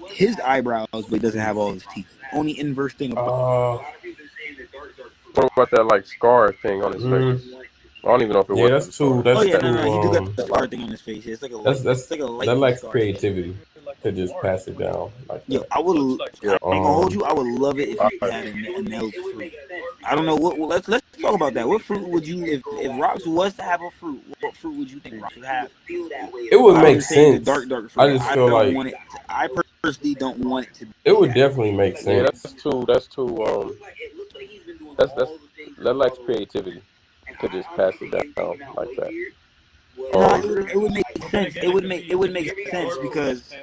his eyebrows, but he doesn't have all his teeth. Only inverse thing about What about that like scar thing on his face? I don't even know if it yeah, was that's a too. scar. That's he do too. got the scar thing on his face. It's like a That's that lacks scar. creativity to just pass it down like Yo, that. I ain't gonna hold you. I would love it if you Alright. had a nailed fruit. I don't know what. Let's talk about that. What fruit would you, if Rox was to have a fruit? what fruit would you think Rox would have? It would I make was saying the sense. dark fruit. I just feel don't like want it. I personally don't want it to be it would that. definitely make Yeah, sense. that's too that's that lacks creativity to just pass it down like that. No, it would make sense. It would make sense because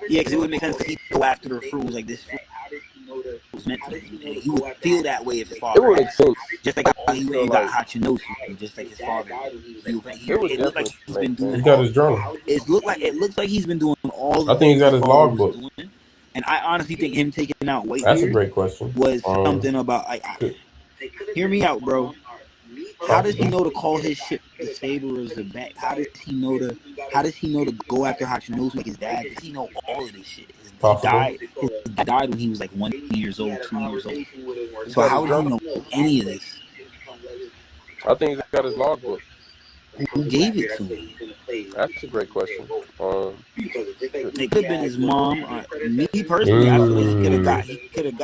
because it would make sense because he'd go after the fruit like this fruit was meant to be. And he would feel that way if his It father would had. make sense. Just like how he went and got Hachinosu, just like his father. It would It looks like definitely he's been make doing. He sense. got his journal. It looks like he's been doing all the I think he's things got his his father was logbook. doing. And I honestly think him taking out That's a Whitebeard great question. was something about like. Hear me out, bro. How does he know to call his ship the Saber or the back? How does he know to go after Hachinosu like his dad? Does he know all of this shit? His dad died when he was like 1 years old, 2 years old. So how would he know any of this? I think he's got his logbook. Who gave it to him? That's a great question. It could have been his mom. Me personally, I feel like he could have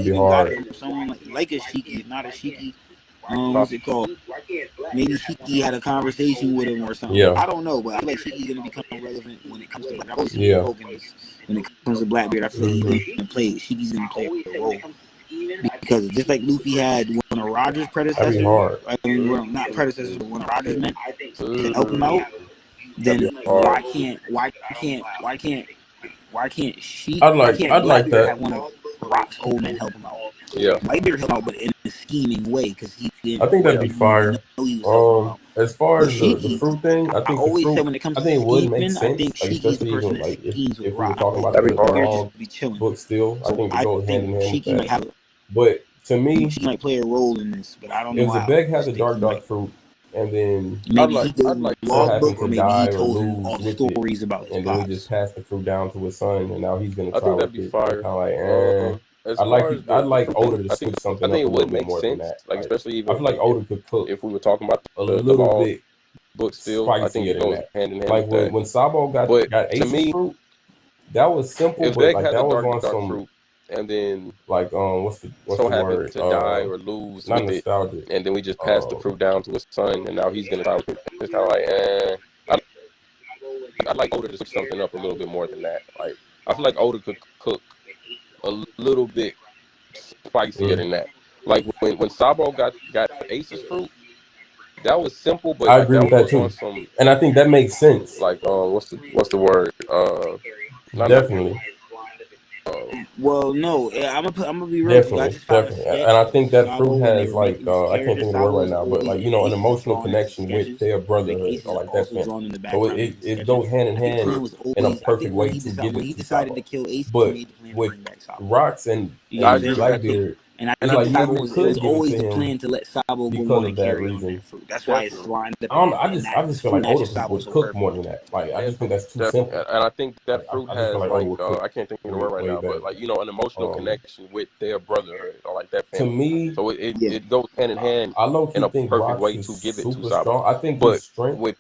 even got it from someone like a Shiki, if not a Shiki. What's it called? Maybe Shiki had a conversation with him or something. Yeah. I don't know, but I feel like Shiki's gonna become relevant when it comes to Blackbeard. Yeah. When it comes to Blackbeard, I feel like Shiki's gonna play a role. Because just like Luffy had one of Roger's predecessors, not predecessors, but one of Roger's men to help him out, then why can't I'd like that. have one of Rock's old men help him out? Yeah. Whitebeard help out, but in a scheming way, because he didn't. I think that'd be fire. As far as the fruit thing, I think I always say when it comes to it would make scheming, sense. I think Like, Shiki's the especially person even that like schemes if with we were Rock. talking about That'd be hard. the Just be chilling. book still, I think it I goes hand in think hand with Shiki might that. have. But to me, She might play a role in this, but I don't know if how. Zebek has a dark fruit, and then Maybe I'd he gave like him to a happen logbook, to or maybe die he or told him lose all the with it, stories about his and then he pops. just passed the fruit down to his son, and now he's gonna I try think that'd with be it. fire. Kind of like, As I'd far as like Oda to I think switch something it up a would little bit make more than sense. that. Like especially even I feel like Oda could cook if we were talking about a the little Maul bit book still, I think spicier it than goes that. hand in hand Like with that. when Sabo got But to Ace's me, fruit, that was simple, if but Veg like had that the was on dark some fruit and then like what's the so happened word? to die or lose Not with it, nostalgic. and then we just passed the fruit down to his son, and now he's gonna try with it. It's kind of like, I'd like Oda to switch something up a little bit more than that. Like I feel like Oda could cook a little bit spicier than that. Like when Sabo got Ace's fruit, that was simple, but I like agree with that was on too, some and I think that makes sense. like what's the word? Definitely. Well, no, I'm gonna be real. I just found a Definitely, sketch and I think that Sabo fruit when they has were like making this I can't character. think of the word Sabo right is now, but always like and an Ace is emotional drawn in his connection with sketches. their Like brotherhood Ace is or like that also family. drawn in the So background in his it sketches. goes hand in I think the hand plan was in a always. I perfect think way when to give when it he to decided Sabo. to kill Ace, he But made the plan to with bring back Sabo. Rocks and You know what I'm saying? Blackbeard, And I it's think like you Sabo could it was give it always to the him plan to let Sabo go because on of and that carry on reason. that fruit. That's why it's lined up. I don't know. I that just feel fruit like matches Oda Sabo would so cook perfect. more than that. Like I just think that's too simple. And I think that Like, fruit I just feel has like Oda like would cook I can't think of the word right way now, better. but like an emotional connection with their brotherhood or like that To family. me, So it goes hand in hand I low in key a think perfect Rocks way is to give it to super Sabo. strong. I think But his strength with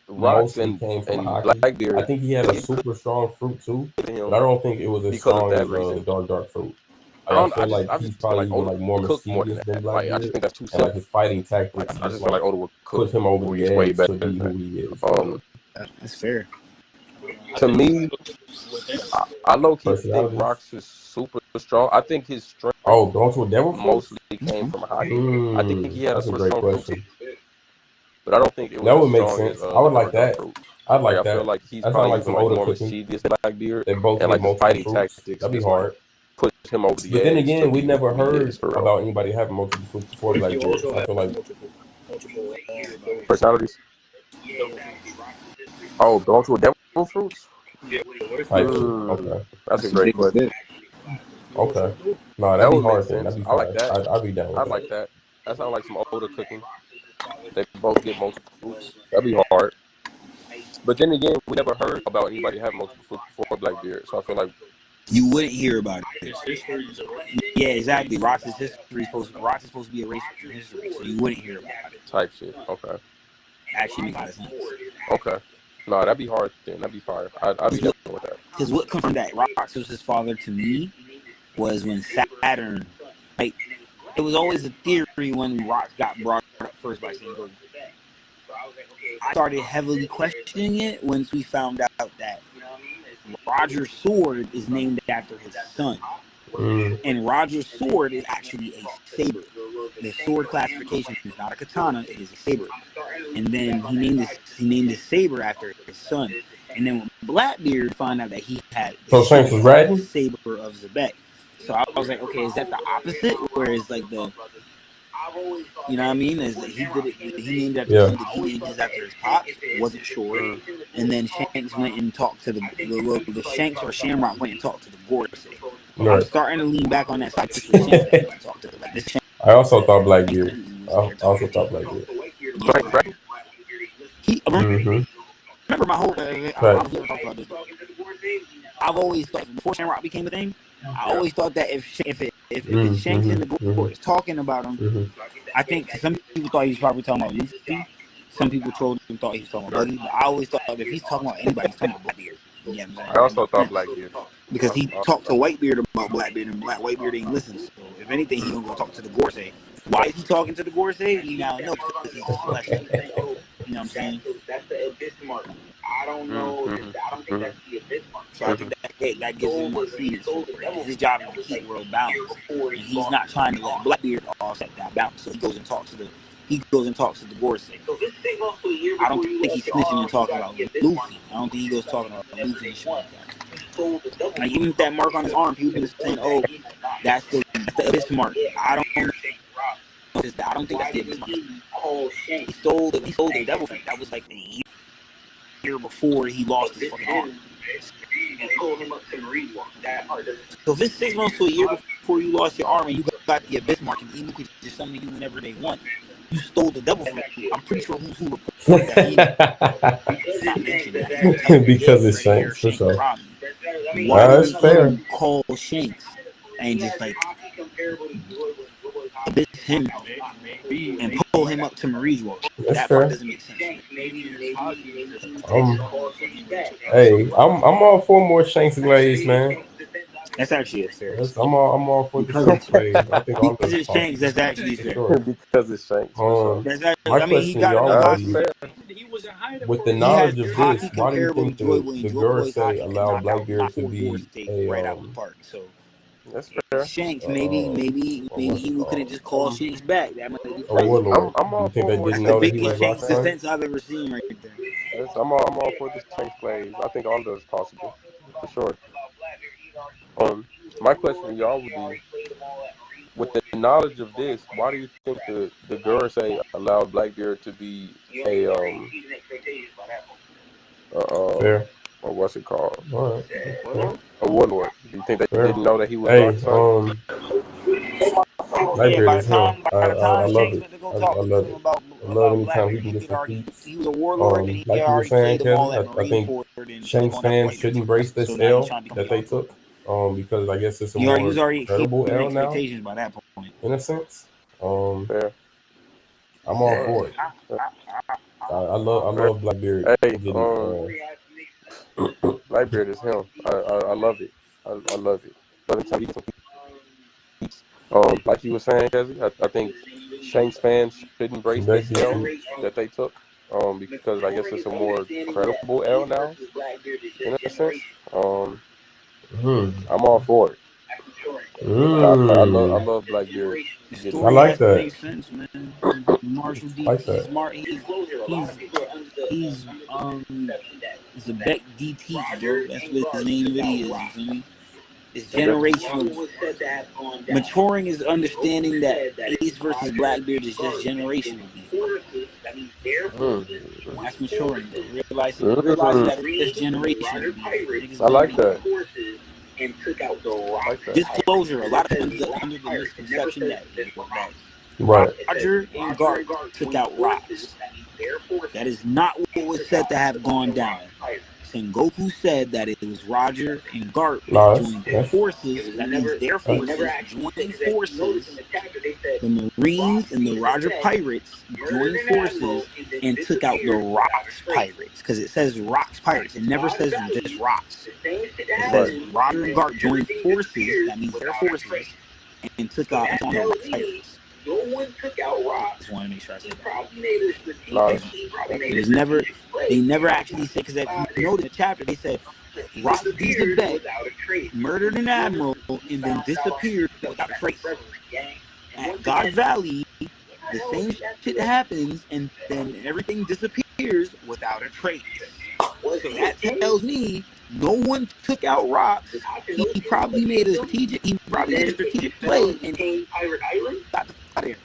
Rocks mostly came from and Haki. Blackbeard, I think he had a super strong fruit too, but him I don't think it was as because of strong that as reason. dark fruit. Like, I feel like I he's just feel probably like even Oda like more cook more than mischievous than that. Like I just Blackbeard, think that's too and simple. like his fighting Like tactics I just feel like Oda would cook put him over the movies way edge better to be than who he is. that. That's fair. To me, I low key think Personalities. Rocks is super strong. I think his strength Going to a devil fruit mostly came from Haki. I think he had that's a a great strong fruit, question. but I don't think it was That as would make strong sense. as I would the like dark that. fruit. I'd like I feel that. like he's That sounds probably like even some like Oda more cooking. mischievous than Blackbeard, They both and get like his multiple fighting fruits. tactics That'd be just hard. like push him over the But edge. then again, we to never be who he heard is for real. about anybody having multiple fruits before Blackbeard. So I feel like Personalities. Oh, going to a devil fruits? type shit. Okay. That's a great question. Okay. No, That that'd be would make hard then. sense. That'd be I like fire. that. I'd be down with I that. like that. That sounds like some Oda cooking. They both get multiple fruits. That'd be hard. But then again, we never heard about anybody having multiple fruits before Blackbeard. So I feel like You wouldn't hear about it. Yeah, exactly. Rocks' history is supposed to be erased from history, so you wouldn't hear about it. type shit. Okay. Actually, makes a lot of sense. Okay. No, that'd be hard then. That'd be fire. I'd be down with that. Because what comes from that, Rocks was his father to me, was when Saturn, like, it was always a theory when Rocks got brought up first by saying Goku. I started heavily questioning it once we found out that Roger's sword is named after his son. And Roger's sword is actually a saber. The sword classification is not a katana, it is a saber. And then he named this saber after his son. And then when Blackbeard found out that he had So Shanks was riding? the saber of Zebek. So I was like, okay, is that the opposite? Where it's like the, you know what I mean? Is that he did it? He named after his son. Did he name his after his pops? Wasn't sure. And then Shanks went and talked to the Shanks or Shamrock went and talked to the Gorosei. Right. I'm starting to lean back on that side. I also thought Blackbeard. Right. Remember my whole. I've always thought before Shamrock became a thing. I always thought that if it's Shanks and the Gorosei talking about him, I think some people thought he was probably talking about Luffy. Some people trolled and thought he was talking about Buggy. But I always thought if he's talking about anybody, he's talking about Blackbeard. Yeah, I also thought Blackbeard. Because he talked to Whitebeard about Blackbeard, and Whitebeard ain't listen. So if anything, he's gonna go talk to the Gorosei. Why is he talking to the Gorosei? You now know because he's special. You know what I'm saying? That's the abyss mark. I don't know. I don't think that's the abyss mark. So I think that gives him more credence. His job is to keep world balance, and he's not trying to let Blackbeard offset that balance. So he goes and talks to the Gorosei. I don't think he's snitching and talking about Luffy. I don't think he goes talking about Luffy and shit like that. Like even with that mark on his arm, people are saying, "Oh, that's the abyss mark." I don't think that's the abyss mark. He stole the devil fruit. That was like a year before he lost his fucking arm. So if it's 6 months to a year before you lost your arm and you got the abyss mark and people could just summon you whenever they want, you stole the devil fruit. I'm pretty sure who reported that. Because it's Shanks, for sure. Why That's fair. Call Shanks and just like abyss him and pull him up to Marijuana. That fair. part doesn't make sense. Hey, I'm all for more Shanks Glaze, man. That's actually fair. I'm all for the Shanks Glaze. I think all because it's Shanks, that's actually fair. sure. Because it's Shanks. That's actually, My I mean, he question got to y'all enough is, hockey. with the He knowledge had of hockey this, why do you comparable think to Joy Boy, the and Joy Boy's hockey Gorosei could allowed knock Blackbeard out to Florida be State right out of the park? So That's fair. Shanks, maybe he couldn't just call Shanks back. That might be a crazy. warlord? I'm all You think for they more didn't That's know the that he was biggest Shanks Rockstar? defense I've ever seen right there. Yes, I'm all for the Shanks plays. I think all of those possible. For sure. My question to y'all would be, with the knowledge of this, why do you think the Gorosei allowed Blackbeard to be a Fair. or what's it called? All right. A warlord. Do you think they Fair. didn't know that he was Hey, Rock's son? Blackbeard By is the him. time I love Shanks it. went to go I talk to love him it. about I love anytime Blackbeard, he can get some feats. he was a warlord and he Like you were already saying, played them all Kevin, at I think Marineford and Shanks going after fans White should Beard. embrace this So now he's L trying to that they took, because I guess it's a he more was already credible exceeding L now, expectations by that point. in a sense. Fair. I'm all for it. I love Blackbeard Hey, getting Blackbeard is him. I love it. I love it. But anytime he gets some feats, like you were saying, Kezi, I think Shanks fans should embrace this L that they took. Because I guess it's a more credible L now, in a sense. I'm all for it. I love Blackbeard. The story like has that. to make sense, man. Marshall D. Like that. Smart. He's Zebek DT, bro. That's what his name really is. You feel me? It's generational. Maturing is understanding that Ace versus Blackbeard is just generational. That's maturing. Realizing that it's just generational. I like that. Disclosure. A lot of under the misconception that right. Roger and Garp took out Rocks. That is not what was said to have gone down. Sengoku said that it was Roger and Garp joined forces. That means their forces joined forces. The Marines and the Roger Pirates joined forces and took out the Rocks Pirates. Because it says Rocks Pirates. It never says just Rocks. It says Roger and Garp joined forces. That means their forces. And took out the Rocks Pirates. no one took out Rock. Just want to make sure I said He that. probably made a strategic. Nice. He probably It made a was never. strategic play. They never actually said, because if you notice in the chapter, they said He Rock disappeared Beck without a trace. murdered an admiral and then disappeared without a trace. At God Valley, the same shit happens, and then everything disappears without a trace. So that tells me no one took out Rocks. He probably made a strategic. He probably made a strategic play and Pirate Island. got out of there.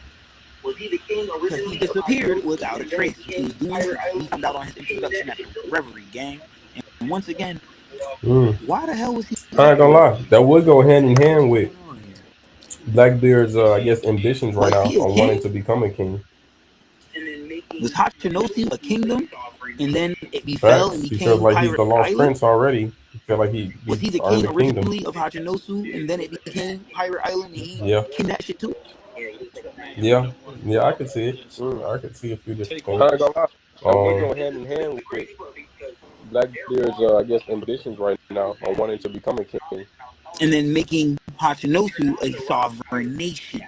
Was he the king Because originally? he disappeared without a trace. He was doing. He found out on his introduction at the Reverie gang. And once again, why the hell was he? I ain't gonna lie, that would go hand in hand with Blackbeard's, I guess, ambitions right now on wanting to become a king. Was Hachinosu a kingdom, and then it befell and He became feels like he's Pirate the lost Island? prince already. He feel like he Was he the earned king the kingdom. originally of Hachinosu, and then it became Pirate Island, and he Yeah. kinged that shit too? Yeah, I could see it. I could see a few different I things. ain't gonna lie. That would go hand in hand with Blackbeard's, I guess, ambitions right now on wanting to become a king. And then making Hachinosu a sovereign nation.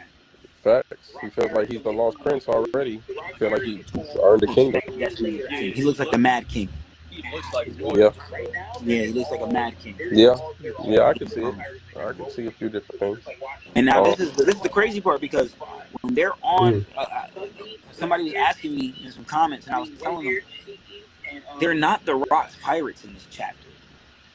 Facts. He feels like he's the lost prince already. He feels like he earned the kingdom. That's what he looks like the Mad King. Yeah. Yeah, he looks like a Mad King. Yeah. Yeah, I can see it. I can see a few different things. And now this is the crazy part, because when they're on, somebody was asking me in some comments, and I was telling them they're not the Rocks pirates in this chapter.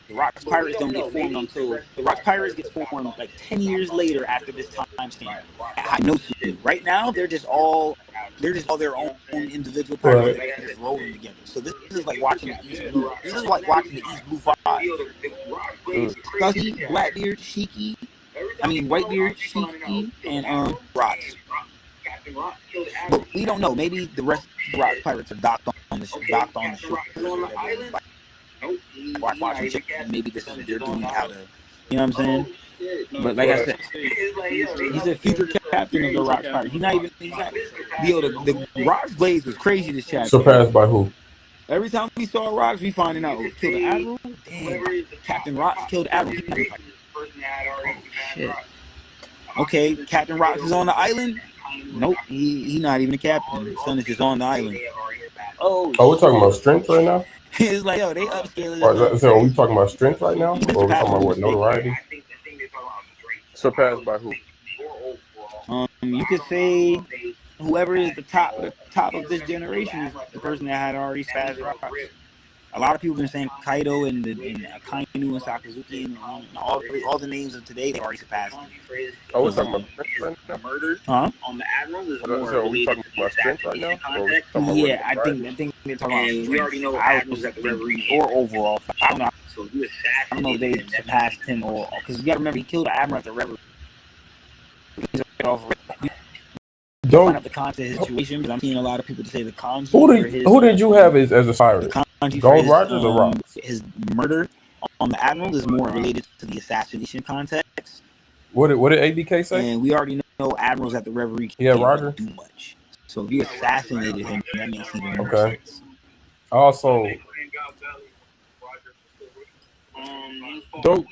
The Rocks pirates don't get formed until the Rocks pirates get formed like 10 years later after this time stamp at Hinosu. Right now, they're just all their own individual pirates that are just rolling together. So this is like watching the East Blue. This is like watching the East Blue Five. Scuzzy, Blackbeard, Shiki. Whitebeard, Shiki, and Rocks. But we don't know. Maybe the rest of the Rocks pirates are docked on the shore. Watching shit. Maybe this is what they're doing, how to, you know what I'm saying? But like I said, he's a future captain of the Rocks pirates. He's not even. The Rocks Blaze was crazy this chapter. Surpassed by who? Every time we saw Rocks, we finding out killed the admiral. Damn, Captain Rocks killed the admiral. Oh, shit. Okay, Captain Rocks is on the island. Nope, he not even a captain. His son is just on the island. Oh, we're talking about strength right now? It's like, yo, they upscaling. So are we talking about strength right now? Or are we talking about what, notoriety? Surpassed by who? You could say whoever is the top of this generation is the person that had already surpassed Rocks. A lot of people have been saying Kaido and Akainu and Sakazuki and all the names of today, they already surpassed him. Oh, we're talking about strength right now? Murder Huh? on the admiral is So more are we talking about strength right now? Or are we talking about Yeah, I think they're talking about and we strength. already know I admirals at the Reverie. or overall. I don't know. So he I don't know if they surpassed him or because you got to remember he killed the admiral at the Reverie. Find out the content of the situation, but I'm seeing a lot of people to say the kanji. Who did you have as a pirate? Kanji Gold for Rogers or Rocks? his murder on the admiral is more related to the assassination context. What did ABK say? And we already know admirals at the Reverie Yeah, can't Roger. do much. So if you assassinated him, that makes even more Okay. sense. Also, Don't-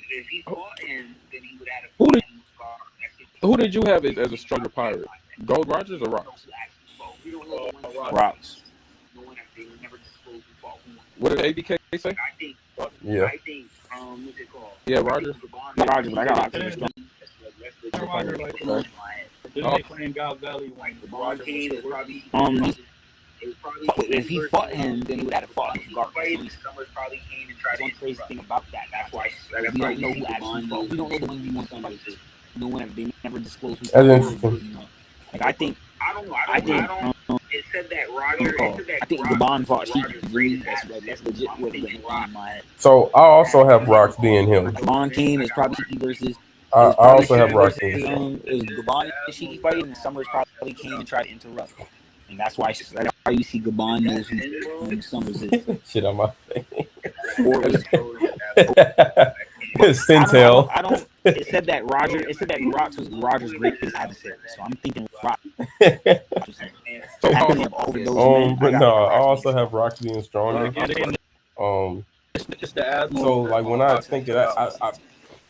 Who did you have as a stronger pirate? Gold Rogers or Rocks? Rocks. What did ABK say? yeah. Yeah, Rogers. Rogers, but I got Rocks as a strong. If he fought him, then he would have to fight him. One crazy thing about that's why we don't know who actually fought. We don't know the 1v1 somebody. No one, they never disclosed who. That's interesting. Like I think It said that Roger. I think Gabon fought Shiki. That's legit what it went on in my head. So I also have Rocks being him. Gabon came is probably Shiki versus. I also have Rocks being him. It was Gabon and Shiki fighting, and Summers probably came and tried to interrupt. And that's why you see Gabon knows who Summers is. Shit on my face. Or it was Sintel. I don't. It said that Rocks was Roger's greatest adversary. So I'm thinking Rocks. So, But no, I also have Rocks being stronger. So like when I think of that, I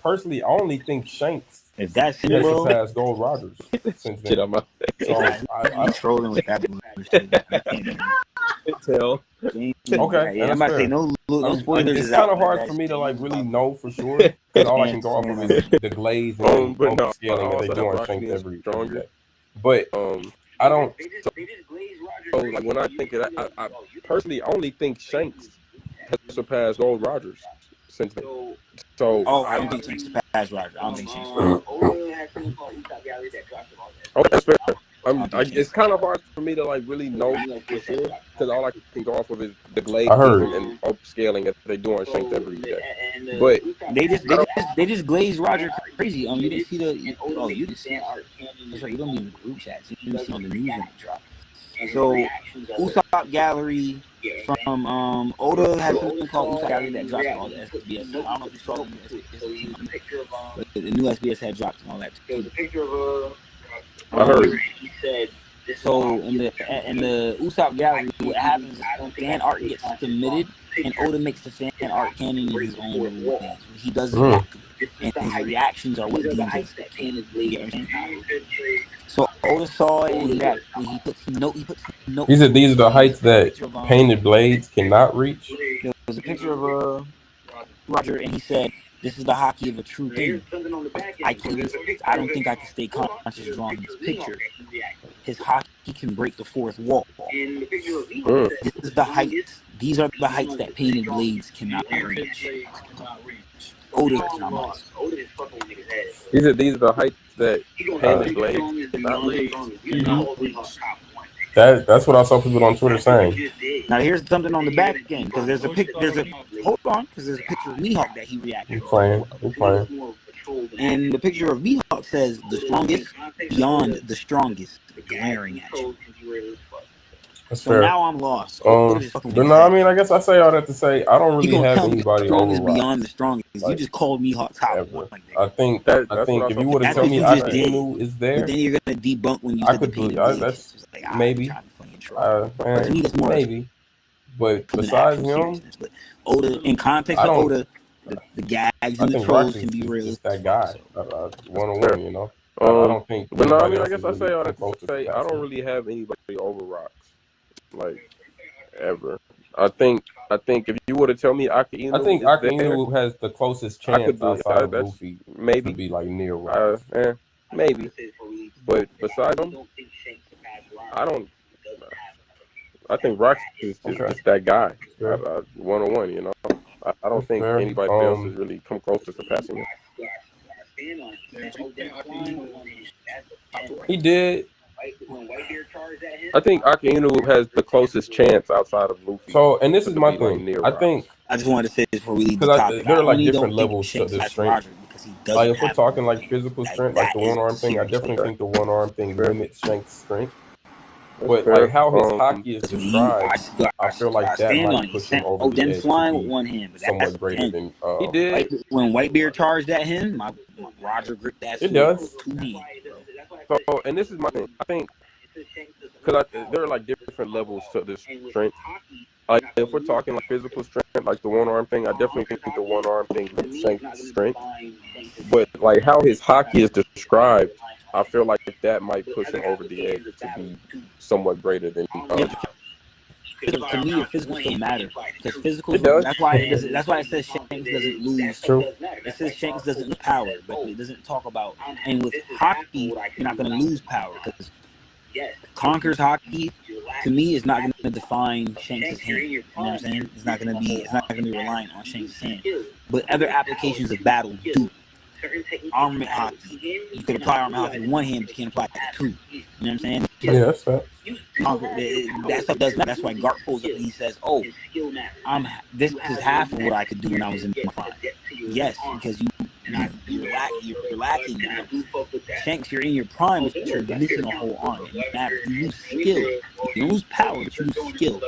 personally I only think Shanks If that's He him, has bro, surpassed Gold Rogers since Shit, then. I'm out. So he's trolling with that bullshit. That can't be him. Tell. okay, Yeah, and I'm that's about to say fair. no spoilers It's is kind out, of but hard that's for me to like really James know for sure because all I can go off of is the glaze and then But no, I upscaling that they also do have on Rock Shanks being every stronger. day. But I don't. So like when I think of that, I personally only think Shanks has surpassed Gold Rogers since then. So I don't think Shanks surpassed Roger. I don't think Shanks. okay, that's fair. I think It's kind of hard for me to like really know for sure because all I can go off of is the glaze I heard. and upscaling that they do on Shanks every day. But they just glazed Roger crazy. You didn't see the you didn't see it. That's right. You don't need the group chats. You didn't see on the news when it dropped. So Usopp Gallery from Oda has something called Usopp Gallery that dropped all the SBS. I don't know if you saw the new SBS, but the new SBS had dropped and all that too. I heard. He said. So in the Usopp Gallery, what happens is fan art gets submitted, and Oda makes the fan art canon in his own little ways. He does his and his reactions are what deems as canon. You get what I'm saying? So Oda saw it, and he puts note. He said these are the heights that painted blades cannot reach. There was a picture of Roger, and he said, "This is the hockey of a true king. I don't think I can stay conscious drawing this picture. His hockey can break the fourth wall. This is the heights. These are the heights that painted blades cannot reach." Oda's not. He said these are the heights that painted blades cannot reach. That's what I saw people on Twitter saying. Now here's something on the back end because there's a hold on because there's a picture of Mihawk that he reacted. We're playing. And the picture of Mihawk says the strongest beyond the strongest, glaring at you. That's so fair. Now I'm lost. But no, I mean, I guess I say all that to say I don't really have anybody strongest over beyond the strongest. Like, you just called Mihawk top one. I think if you would have told me Akainu is there, but then you're gonna debunk when you I said could the believe that's like, maybe. But to me, that's more maybe. But besides him, but Oda, in context of Oda, the gags and the trolls can be real. Just that guy, 101, you know. I don't think. But no, I mean, I guess I say all that to say I don't really have anybody over Rocks, like ever. I think if you were to tell me Akainu, I think Akainu has the closest chance outside of Luffy maybe to be like near Rocks. Maybe. But besides him, I don't. I think Rocks is just that guy, 101. You know, I don't think anybody else has really come close to surpassing him. He did. I think Akainu has the closest chance outside of Luffy. So, and this is my thing. I think I just wanted to say this before we leave the topic. There are like different levels to the strength. Like if we're talking like physical strength, like the one arm thing, I definitely think the one arm thing limits Shank's strength. But like how his hockey is described, I feel like that might push him over the edge. Flying with one hand, but somewhat greater than he did. Like, when Whitebeard charged at him, my Roger gripped that. It does. So, and this is my thing. I think because there are like different levels to this strength. Like if we're talking like physical strength, like the one arm thing, I definitely think the one arm thing limits Shank's strength. But like how his hockey is described, I feel like that might push him over the edge to be somewhat greater than. To me, physical still matters because physical. It does. That's why it says Shanks doesn't lose. True. It says Shanks doesn't lose power, but it doesn't talk about. And with hockey, you're not going to lose power because Conker's hockey, to me, is not going to define Shanks' hand. You know what I'm saying? It's not going to be reliant on Shanks' hand. But other applications of battle do. Armament hockey. You can apply armament hockey with one hand, but you can't apply it with two. You know what I'm saying? Yeah, that's that. That stuff does matter. That's why Garp pulls up and he says, "Oh, this is half of what I could do when I was in my prime." Yes, because you're lacking now. Shanks, you're in your prime, but you're missing a whole arm. You lose skill. You lose power, but you lose skill.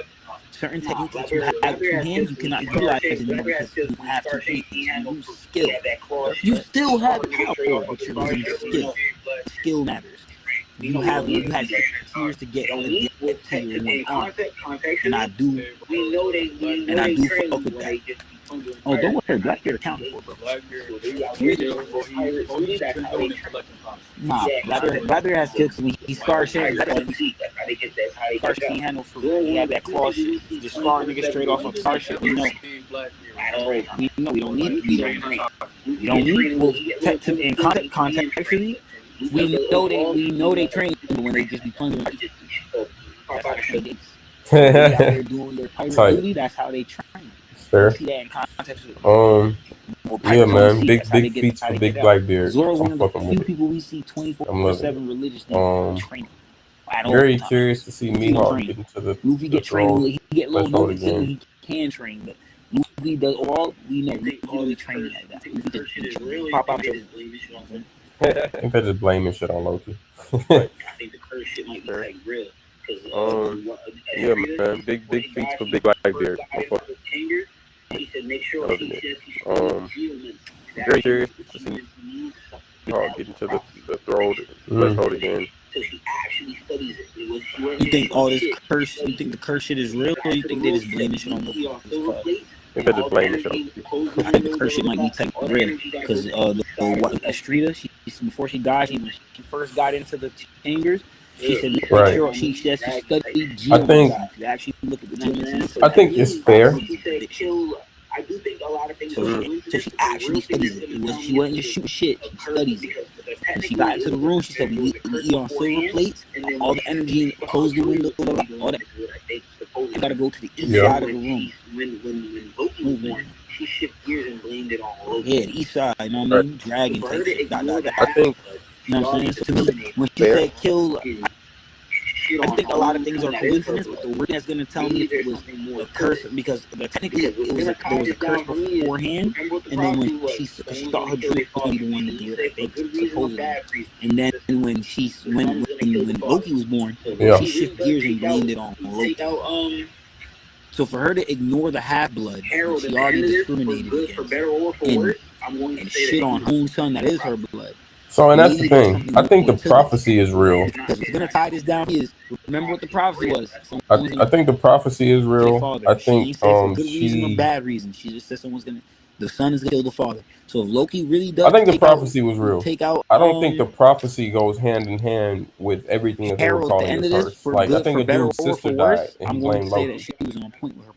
Certain techniques that you have with two hands, you cannot utilize anymore because you have two hands. You lose skill. You still have power, but you're losing skill. Skill matters. you had 6 years to get to your one arm, and I do fuck with that. Oh, don't worry, Blackbeard accounted for, bro. Nah, Blackbeard has kicks when he scarred shit. Scar shit he handled for he had that claw shit. Just scar niggas straight off of scar shit. We know we don't need well, in contextually, we know they train, but when they just be plunging, that's how they they're doing their pirate duty. That's how they train. Fair. See that in context. Yeah, man. Big feats for Big Blackbeard. Zoro's one of the few people we see 24/7 religiously training. Very curious to see Mihawk get into the Luffy get trained. He get low notes when he can train, but Luffy does all we know. Luffy training like that. Luffy just pop out. I think they're just blaming shit on Loki. I think the curse shit might be like real. Yeah, man. Big feats for Big Blackbeard. Very curious to see Mihawk get into the threshold again. You think all this curse? You think the curse shit is real, or you think they just blaming shit on Loki? I think they're just blaming shit on Loki. I think the curse shit might be technically real because Estrida, before she died, when she first got into the chambers, she said she studied geomancy. She actually looked at the geomancy. I think it's fair. I do think a lot of things. So she actually studies it. She wasn't just shooting shit. She studies it. And she got into the room. She said, "We eat on silver plates. All the energy, close the window. All that. You gotta go to the east side of the room." When Loki was born, she shifted gears and blamed it on Loki. Yeah, the east side. You know what I mean? Dragon. I think. You know what I'm saying? So to me, when she said kill. I think a lot of things are coincidence, but the word that's going to tell me if it was a curse, because technically there was a curse beforehand, and then when she thought her dream was going to be the one to do it, I think, supposedly. And then when Loki was born, she shifted gears and blamed it on Loki. So for her to ignore the half-blood, she already discriminated against, and shit on her own son that is her blood. So, and that's the thing. I think the prophecy is real. Because what's gonna tie this down is remember what the prophecy was. I think the prophecy is real. I think for good reason or bad reason. She just said the son is gonna kill the father. So if Loki really does, I think the prophecy was real. I don't think the prophecy goes hand in hand with everything that they were calling the curse. Like I think a dude's sister died and he blamed Loki.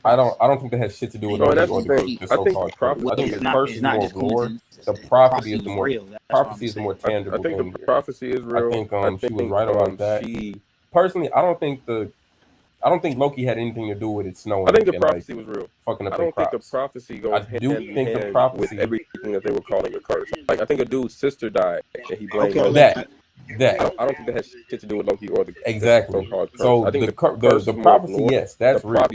I don't think that has shit to do with Loki or the so-called prophecy. I think the curse is more lore. The prophecy is the more tangible. I think the prophecy is real. I think she was right about that. Personally, I don't think Loki had anything to do with it snowing. I think the prophecy was real. Fucking up I don't think the prophecy goes hand in hand with everything that they were calling a curse. Like I think a dude's sister died and he blamed that. I don't think that has shit to do with Loki or the exactly. So I think the prophecy, yes, that's real.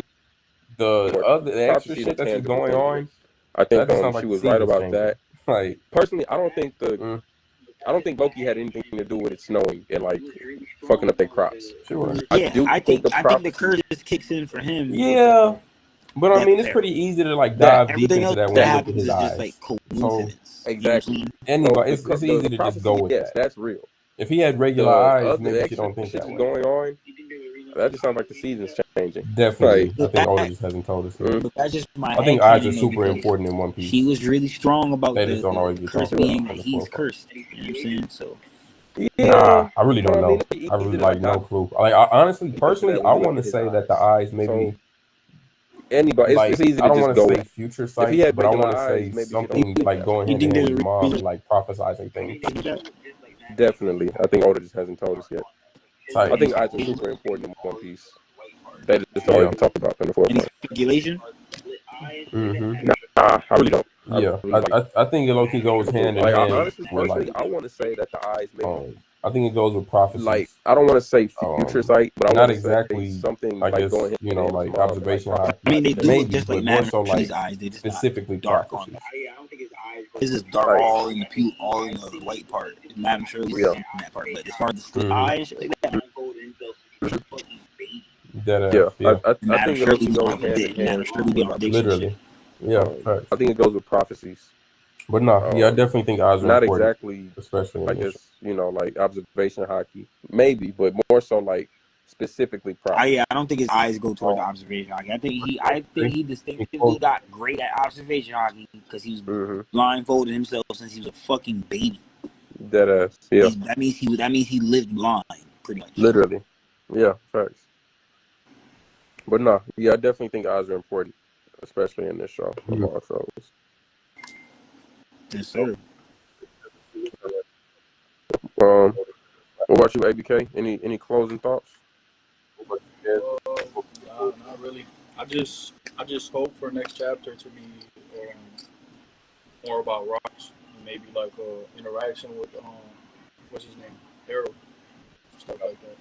The extra shit that's going on, I think she was right about that. Like personally, I don't think Loki had anything to do with it snowing and like fucking up their crops. Sure. I think the curse just kicks in for him. Yeah. But I mean, it's pretty easy to like dive deep into that when you look at his eyes. Just like coincidence. So, exactly. Anyway, it's easy to just go with that. That's real. If he had regular eyes, maybe you don't think that way. Going on. That just sounds like the season's changing. Definitely. I think Oda just hasn't told us yet. That's just my I think eyes are super important in One Piece. He was really strong about they just don't always get curse being that he's cursed. You know what I'm saying? So nah, I really don't know. I really like no clue. Like honestly, personally, I want to say that the eyes maybe anybody. Like, it's easy to I don't just want go. to say future sight, but I want to say something like going hand in hand with mom and like prophesizing things. Definitely, I think Oda just hasn't told us yet. I think eyes are super important in One Piece. That is just all you talk about in the forefront. Any speculation? Mm-hmm. Nah, I really don't. I think it low-key goes hand in hand. Honestly, personally, I want to say that the eyes maybe. I think it goes with prophecy. Like, I don't want to say future sight, but I not want to exactly say something I like guess, going you know, like observation. I mean, they do maybe, just like more so Madame like eyes. They just specifically dark prophecy. on. This is dark all in the white part. Madame Shirley's in that part, but as far as the eyes like that. I think it goes hand in hand. Literally. Yeah, I think it goes with prophecies. But no, yeah, I definitely think eyes are Not important, exactly, especially I in this. guess, like observation hockey, maybe, but more so like specifically props. I don't think his eyes go toward the observation hockey. I think he distinctively got great at observation hockey because he was blindfolded himself since he was a fucking baby. Dead ass. Yeah. That means he lived blind, pretty much. Literally. Yeah, facts. But no, yeah, I definitely think eyes are important, especially in this show of all shows. Yes, sir. What about you, ABK? Any closing thoughts? Not really. I just hope for next chapter to be more about rocks, maybe like interaction with what's his name, Harold, stuff like that.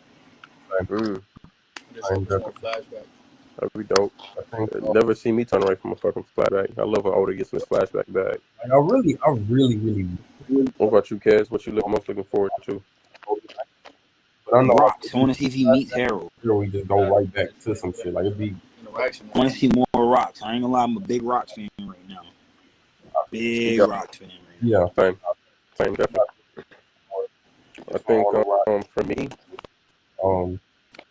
Just hope it's more flashback. That'd be dope. Never see me turn away from a fucking flashback. I love when Oda gets in his flashback bag. I really. What about you, Kez? What you most looking forward to? But I know rocks. I want to see if he meets Harold. We just go right back to some shit. Like it'd be. I want to see more rocks. I ain't gonna lie, I'm a big rocks fan right now. Big rocks fan. Yeah, same, definitely. I think for me,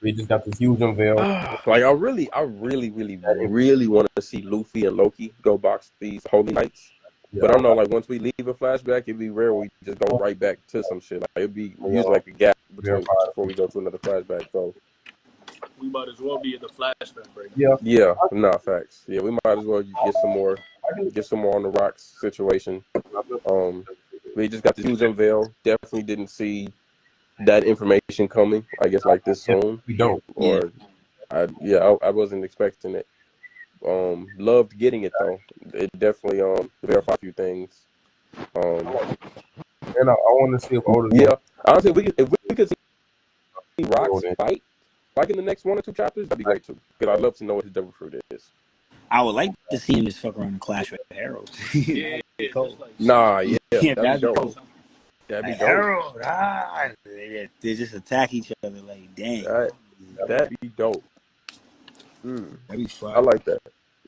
we just got this huge unveil. Like I really want to see Luffy and Loki go box these Holy Knights. But I don't know, like once we leave a flashback, it'd be rare we just go right back to some shit. Like it'd be usually like a gap between before we go to another flashback. So we might as well be in the flashback right now. Yeah, facts. Yeah, we might as well get some more on the rocks situation. We just got the huge unveil. Definitely didn't see that information coming, I guess, like this soon. We don't. Or I wasn't expecting it. Loved getting it though. It definitely verified a few things. And I want to see if Oda. Yeah, honestly, if we could see Rocks fight like in the next 1 or 2 chapters, that'd be great too. Because I'd love to know what his devil fruit is. I would like to see him just fuck around and clash with Harold. Nah, yeah, that'd be dope. That'd be dope. Harold, they just attack each other like, dang. That'd be dope. That'd be fun. I like that.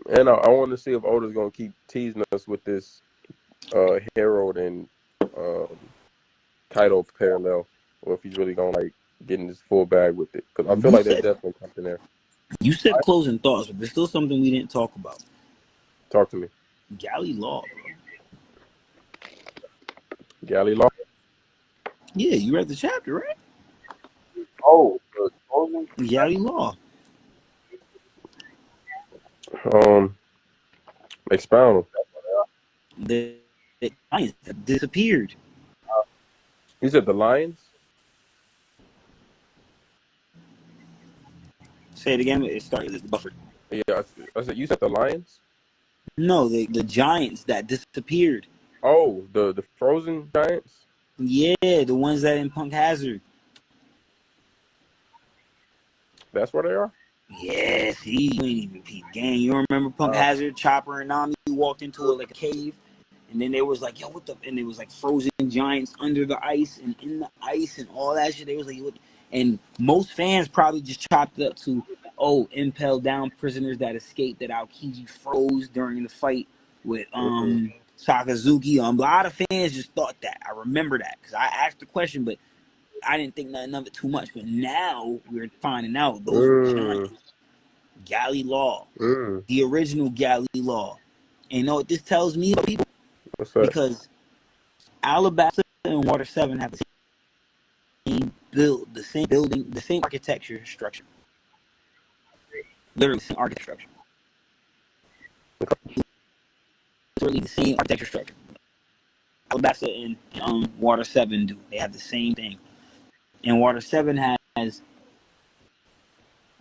And I want to see if Oda's gonna keep teasing us with this Harold and Kaido parallel, or if he's really gonna like get in his full bag with it. Because I feel like there's definitely something there. You said closing thoughts, but there's still something we didn't talk about. Talk to me. Galley Law, bro. Galley Law? Yeah, you read the chapter, right? Oh, Galley Law. Expound. The Lions disappeared. You said the Lions? Say it again. It started buffered. Yeah, I said you said the Lions? No, the giants that disappeared. Oh, the frozen giants? Yeah, the ones that in Punk Hazard. That's where they are? Yeah, see, you ain't even peep gang. You remember Punk Hazard, Chopper and Nami walked into like a cave, and then they was like, yo, what the? And it was like frozen giants under the ice and in the ice and all that shit. They was like, what? And most fans probably just chopped it up to, impel down prisoners that escaped that Aokiji froze during the fight with Sakazuki. A lot of fans just thought that. I remember that because I asked the question, but I didn't think nothing of it too much. But now we're finding out those are giants. Galley Law, the original Galley Law. And you know what this tells me, people? What's that? Because Alabasta and Water 7 have the same build, the same building, the same architecture structure. Literally the same architecture structure. Literally the same architecture structure. Alabasta and Water 7 do. They have the same thing. And Water 7 has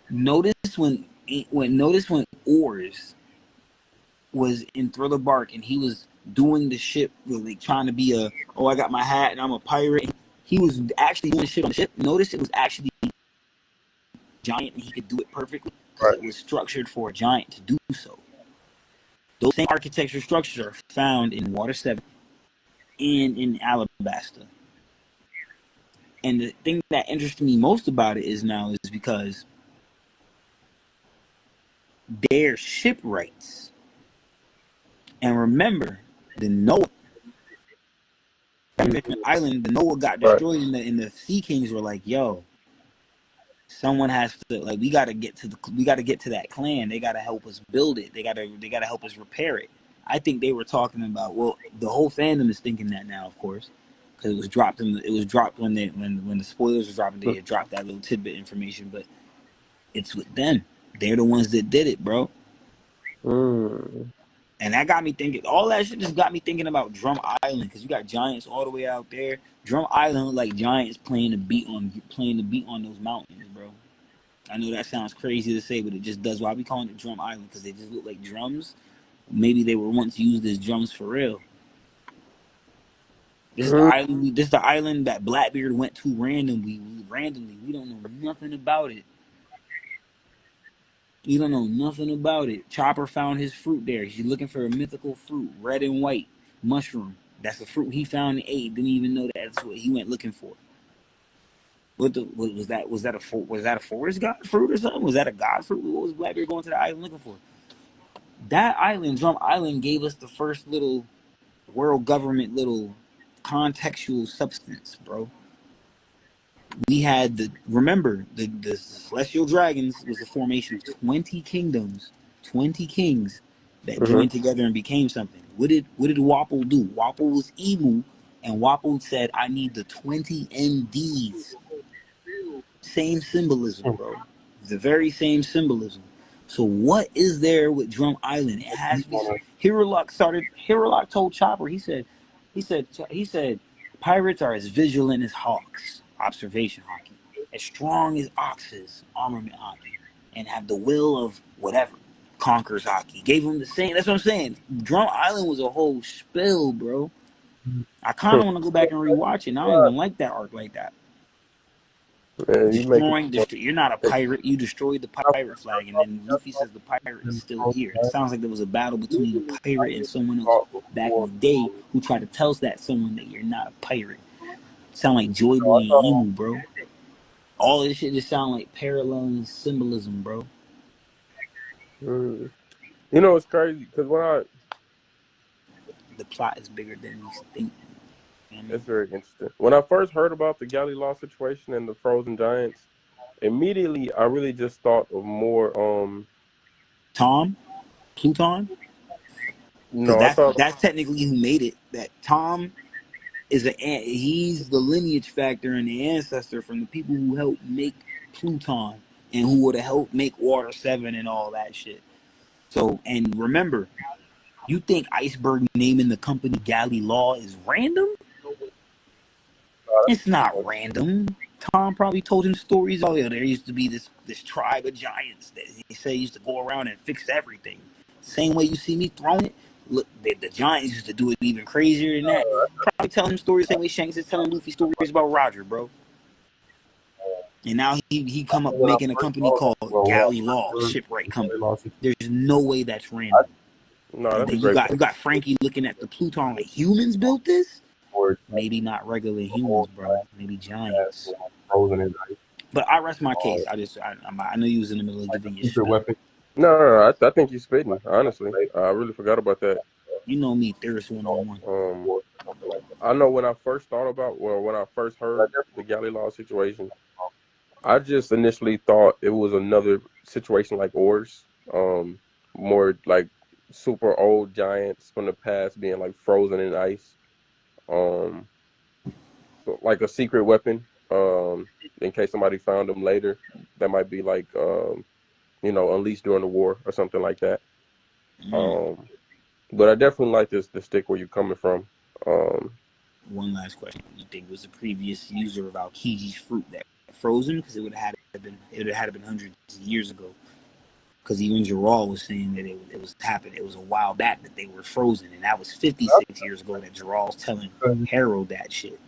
notice when Oars was in Thriller Bark and he was doing the ship, like trying to be I got my hat and I'm a pirate. He was actually doing shit on the ship. Notice it was actually giant and he could do it perfectly. Right. It was structured for a giant to do so. Those same architecture structures are found in Water 7 and in Alabasta. And the thing that interests me most about it is because they're shipwrights. And remember, the Noah Island, the Noah got Right. destroyed, and the Sea Kings were like, "Yo, someone has to like we got to get to that clan. They got to help us build it. They got to help us repair it." I think they were talking about. Well, the whole fandom is thinking that now, of course, because it was dropped when the spoilers were dropping. They had dropped that little tidbit information, but it's with them. They're the ones that did it, bro. Mm. And that got me thinking. All that shit just got me thinking about Drum Island, because you got giants all the way out there. Drum Island look like giants playing the beat on those mountains, bro. I know that sounds crazy to say, but it just does. Why we calling it Drum Island? Because they just look like drums. Maybe they were once used as drums for real. This is the island. This is the island that Blackbeard went to randomly. We don't know nothing about it. You don't know nothing about it. Chopper found his fruit there. He's looking for a mythical fruit, red and white, mushroom. That's the fruit he found and ate. Didn't even know that's what he went looking for. What was that? Was that a forest god fruit or something? Was that a god fruit? What was Blackbeard going to the island looking for? That island, Drum Island, gave us the first little world government little contextual substance, bro. We had the celestial dragons was the formation of 20 kingdoms, 20 kings that joined together and became something. What did Wapol do? Wapol was Emu, and Wapol said, "I need the 20 MDs." Same symbolism, bro. The very same symbolism. So what is there with Drum Island? It has to be. Hirulok told Chopper. He said, pirates are as vigilant as hawks. Observation hockey. As strong as oxes. Armament hockey. And have the will of whatever. Conquers hockey. Gave him the same. That's what I'm saying. Drum Island was a whole spill, bro. I kind of want to go back and rewatch it. And I don't even like that arc like that. You're not a pirate. You destroyed the pirate flag, and then Luffy says the pirate is still here. It sounds like there was a battle between a pirate and someone else back in the day who tried to tell that someone that you're not a pirate. Sound like Joy Boy and Emu, bro. All this shit just sound like parallel symbolism, bro. You know, it's crazy because the plot is bigger than we think. It's very interesting. When I first heard about the Galley Law situation and the frozen giants, immediately I really just thought of more Pluton. No, that's technically who made it. That Tom is he's the lineage factor and the ancestor from the people who helped make Pluton and who would have helped make Water 7 and all that shit. So, and remember, you think Iceberg naming the company Galley Law is random? It's not random. Tom probably told him stories. Oh yeah, there used to be this tribe of giants that he said used to go around and fix everything. Same way you see me throwing it. Look, the giants used to do it even crazier than that. Probably telling him stories the same way Shanks is telling Luffy stories about Roger, bro. And now he come up making a company called Galley Law, Shipwright Company. There's no way that's random. No, and then you got Frankie looking at the Pluton like humans built this. Maybe not regular humans, bro. Maybe giants. But I rest my case. I know you was in the middle of giving your shit. No. I think you're spitting. Honestly, I really forgot about that. You know me, Thirst 101. I know when I first heard the Galley Law situation, I just initially thought it was another situation like Oars, more like super old giants from the past being like frozen in ice. So like a secret weapon, in case somebody found them later, that might be like, unleashed during the war or something like that. But I definitely like the stick where you're coming from. One last question: you think it was a previous user of Aokiji's fruit that frozen? Because it would have had been hundreds of years ago. Because even Gerald was saying that it was happening. It was a while back that they were frozen, and that was 56 years ago that Gerald's telling Harold that shit.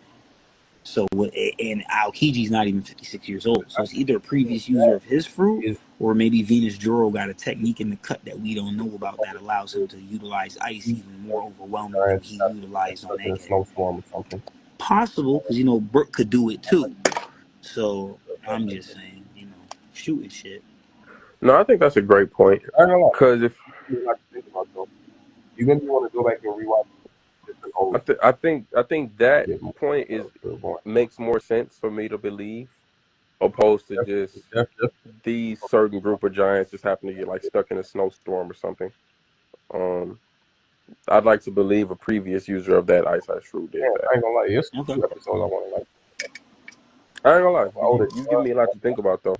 So, and Aokiji's not even 56 years old. So it's either a previous user of his fruit, or maybe Venus Joro got a technique in the cut that we don't know about that allows him to utilize ice even more overwhelming than he utilized on Egghead. Possible, because Brook could do it too. So I'm just saying, shooting shit. No, I think that's a great point. Because if you want to go back and rewatch I think that point makes more sense for me to believe, opposed to just these certain group of giants just happen to get like stuck in a snowstorm or something. Um, I'd like to believe a previous user of that Ice Shrew did that. I ain't gonna lie. It's Okay. 2 episodes I want to like. I ain't gonna lie. You give me a lot to think about though.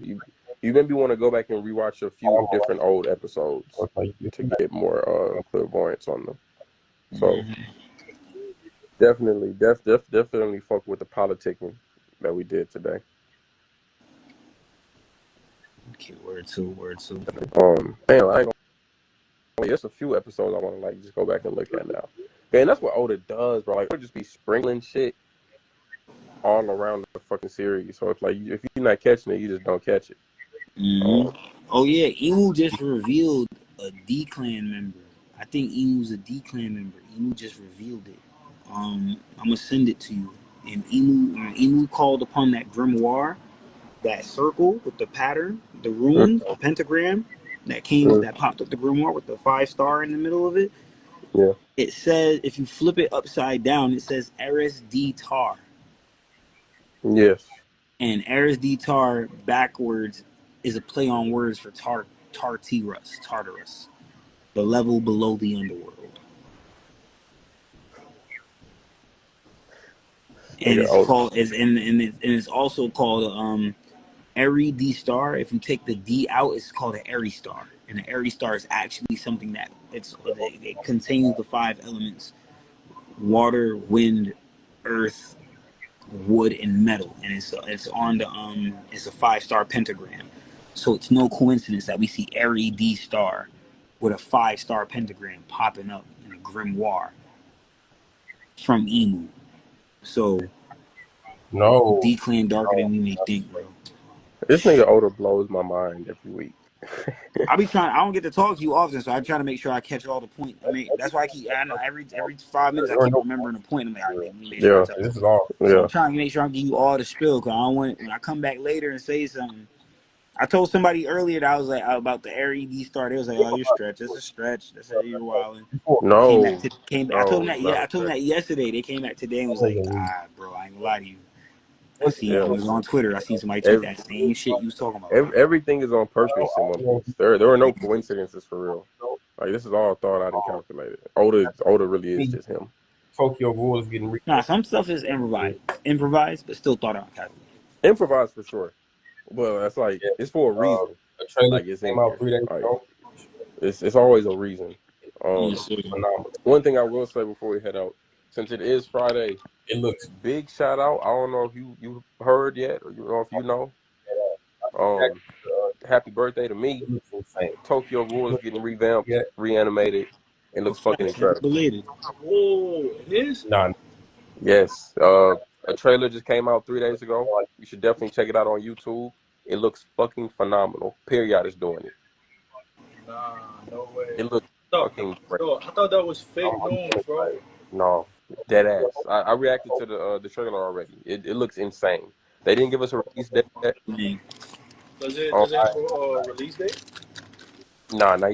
You maybe want to go back and rewatch a few different old episodes to get more clairvoyance on them. So definitely fuck with the politicking that we did today. Okay, word two. Man, I ain't gonna. There's a few episodes I want to like just go back and look at now. Okay, and that's what Oda does, bro. Like, he'll just be sprinkling shit all around the fucking series. So it's like if you're not catching it, you just don't catch it. Oh yeah, Emu just revealed a D-Clan member. I think Emu's a D-Clan member. Emu just revealed it. I'm gonna send it to you. And Emu called upon that grimoire, that circle with the pattern, the runes, the pentagram that that popped up the grimoire with the 5-star in the middle of it. Yeah. It says, if you flip it upside down, it says Eris D Tar. Yes. And Eris D Tar backwards is a play on words for Tartarus, the level below the underworld. And it's called it's also called Eri D Star. If you take the D out, it's called an Eri Star. And the Eri Star is actually something that it contains the 5 elements: water, wind, earth, wood, and metal. And it's on the it's a 5-star pentagram. So it's no coincidence that we see Eri D Star with a 5-star pentagram popping up in a grimoire from Emu. So No. D-Clan darker than we may think, bro. This nigga Oda blows my mind every week. I don't get to talk to you often, so I try to make sure I catch all the points. I mean, that's why I know every 5 minutes I keep remembering a point. I'm like, all right, let me make sure I tell you. This is all. So I'm trying to make sure I'm giving you all the spill, because I don't want when I come back later and say something. I told somebody earlier that I was like about the LED start. They was like, "Oh, you're stretch. That's a stretch. That's a you're wilding." No. I told them that. Yeah, I told them that yesterday. They came back today and was like, bro, I ain't gonna lie to you. I seen it was on Twitter. I seen somebody tweet that same shit you was talking about. Everything is on purpose in One Piece. There are no coincidences for real. Like, this is all thought out and calculated. Oda really is just him. Tokyo Ghoul is getting some stuff is improvised, but still thought out and calculated. Improvised for sure. Well, that's like it's for a reason. Like, it's in out 3 days ago. It's always a reason. One thing I will say before we head out, since it is Friday, it looks big shout out. I don't know if you heard yet, or if you know. Happy birthday to me. Tokyo Ghoul is getting revamped, reanimated, and looks fucking incredible. Whoa, it is? Nah. Yes. A trailer just came out 3 days ago. You should definitely check it out on YouTube. It looks fucking phenomenal. Period is doing it. Nah, no way. It looks fucking great. I thought that was fake news, bro. No, dead ass. I reacted to the trailer already. It looks insane. They didn't give us a release date yet. Does it have a release date? Nah, not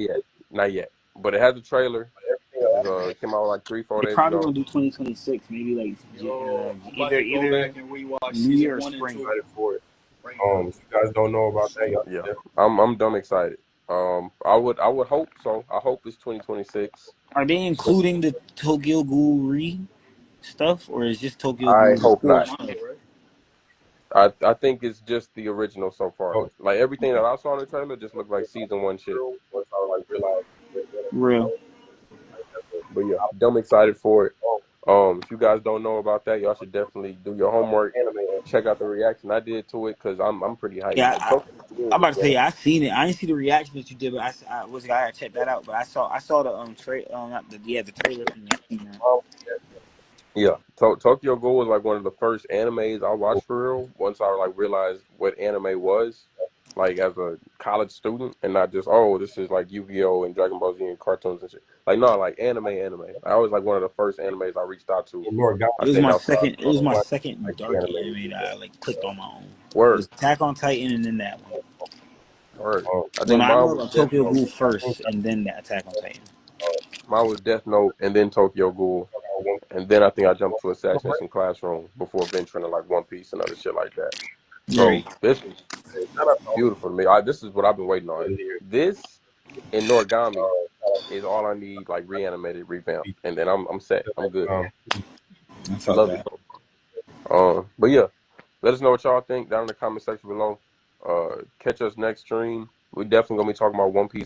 yet. But it has a trailer. It came out like 3-4 days ago. Probably gonna do 2026, maybe like either back and rewatch New Year or spring. For it. If you guys don't know about that, y'all. Yeah, I'm dumb excited. I would hope so. I hope it's 2026. Are they including the Tokyo Ghoul Re stuff, or is just Tokyo Ghoul? I hope not. Right? I think it's just the original so far. Like, everything that I saw in the trailer just looked like season 1 shit. Real. But yeah, dumb excited for it. If you guys don't know about that, y'all should definitely do your homework. Check out the reaction I did to it, because I'm pretty hyped. Yeah, I'm about to say I seen it. I didn't see the reaction that you did, but I gotta check that out. But I saw the the trailer. Yeah, Tokyo Ghoul was like one of the first animes I watched for real. Once I like realized what anime was, like as a college student, and not just this is like Yu-Gi-Oh and Dragon Ball Z and cartoons and shit. Like, no, like anime. I was like one of the first animes I reached out to. It was my second dark anime that I like clicked on my own. Word. It was Attack on Titan, and then that one. Word. I think mine was Tokyo Ghoul first, and then that Attack on Titan. Mine was Death Note, and then Tokyo Ghoul. And then I think I jumped to Assassination Classroom before venturing to like One Piece and other shit like that. So Right. this was beautiful to me. This is what I've been waiting on. This and Noragami is all I need, like reanimated, revamped, and then I'm set. I'm good. I felt Love it that. so far. But yeah, let us know what y'all think down in the comment section below. Catch us next stream. We definitely gonna be talking about One Piece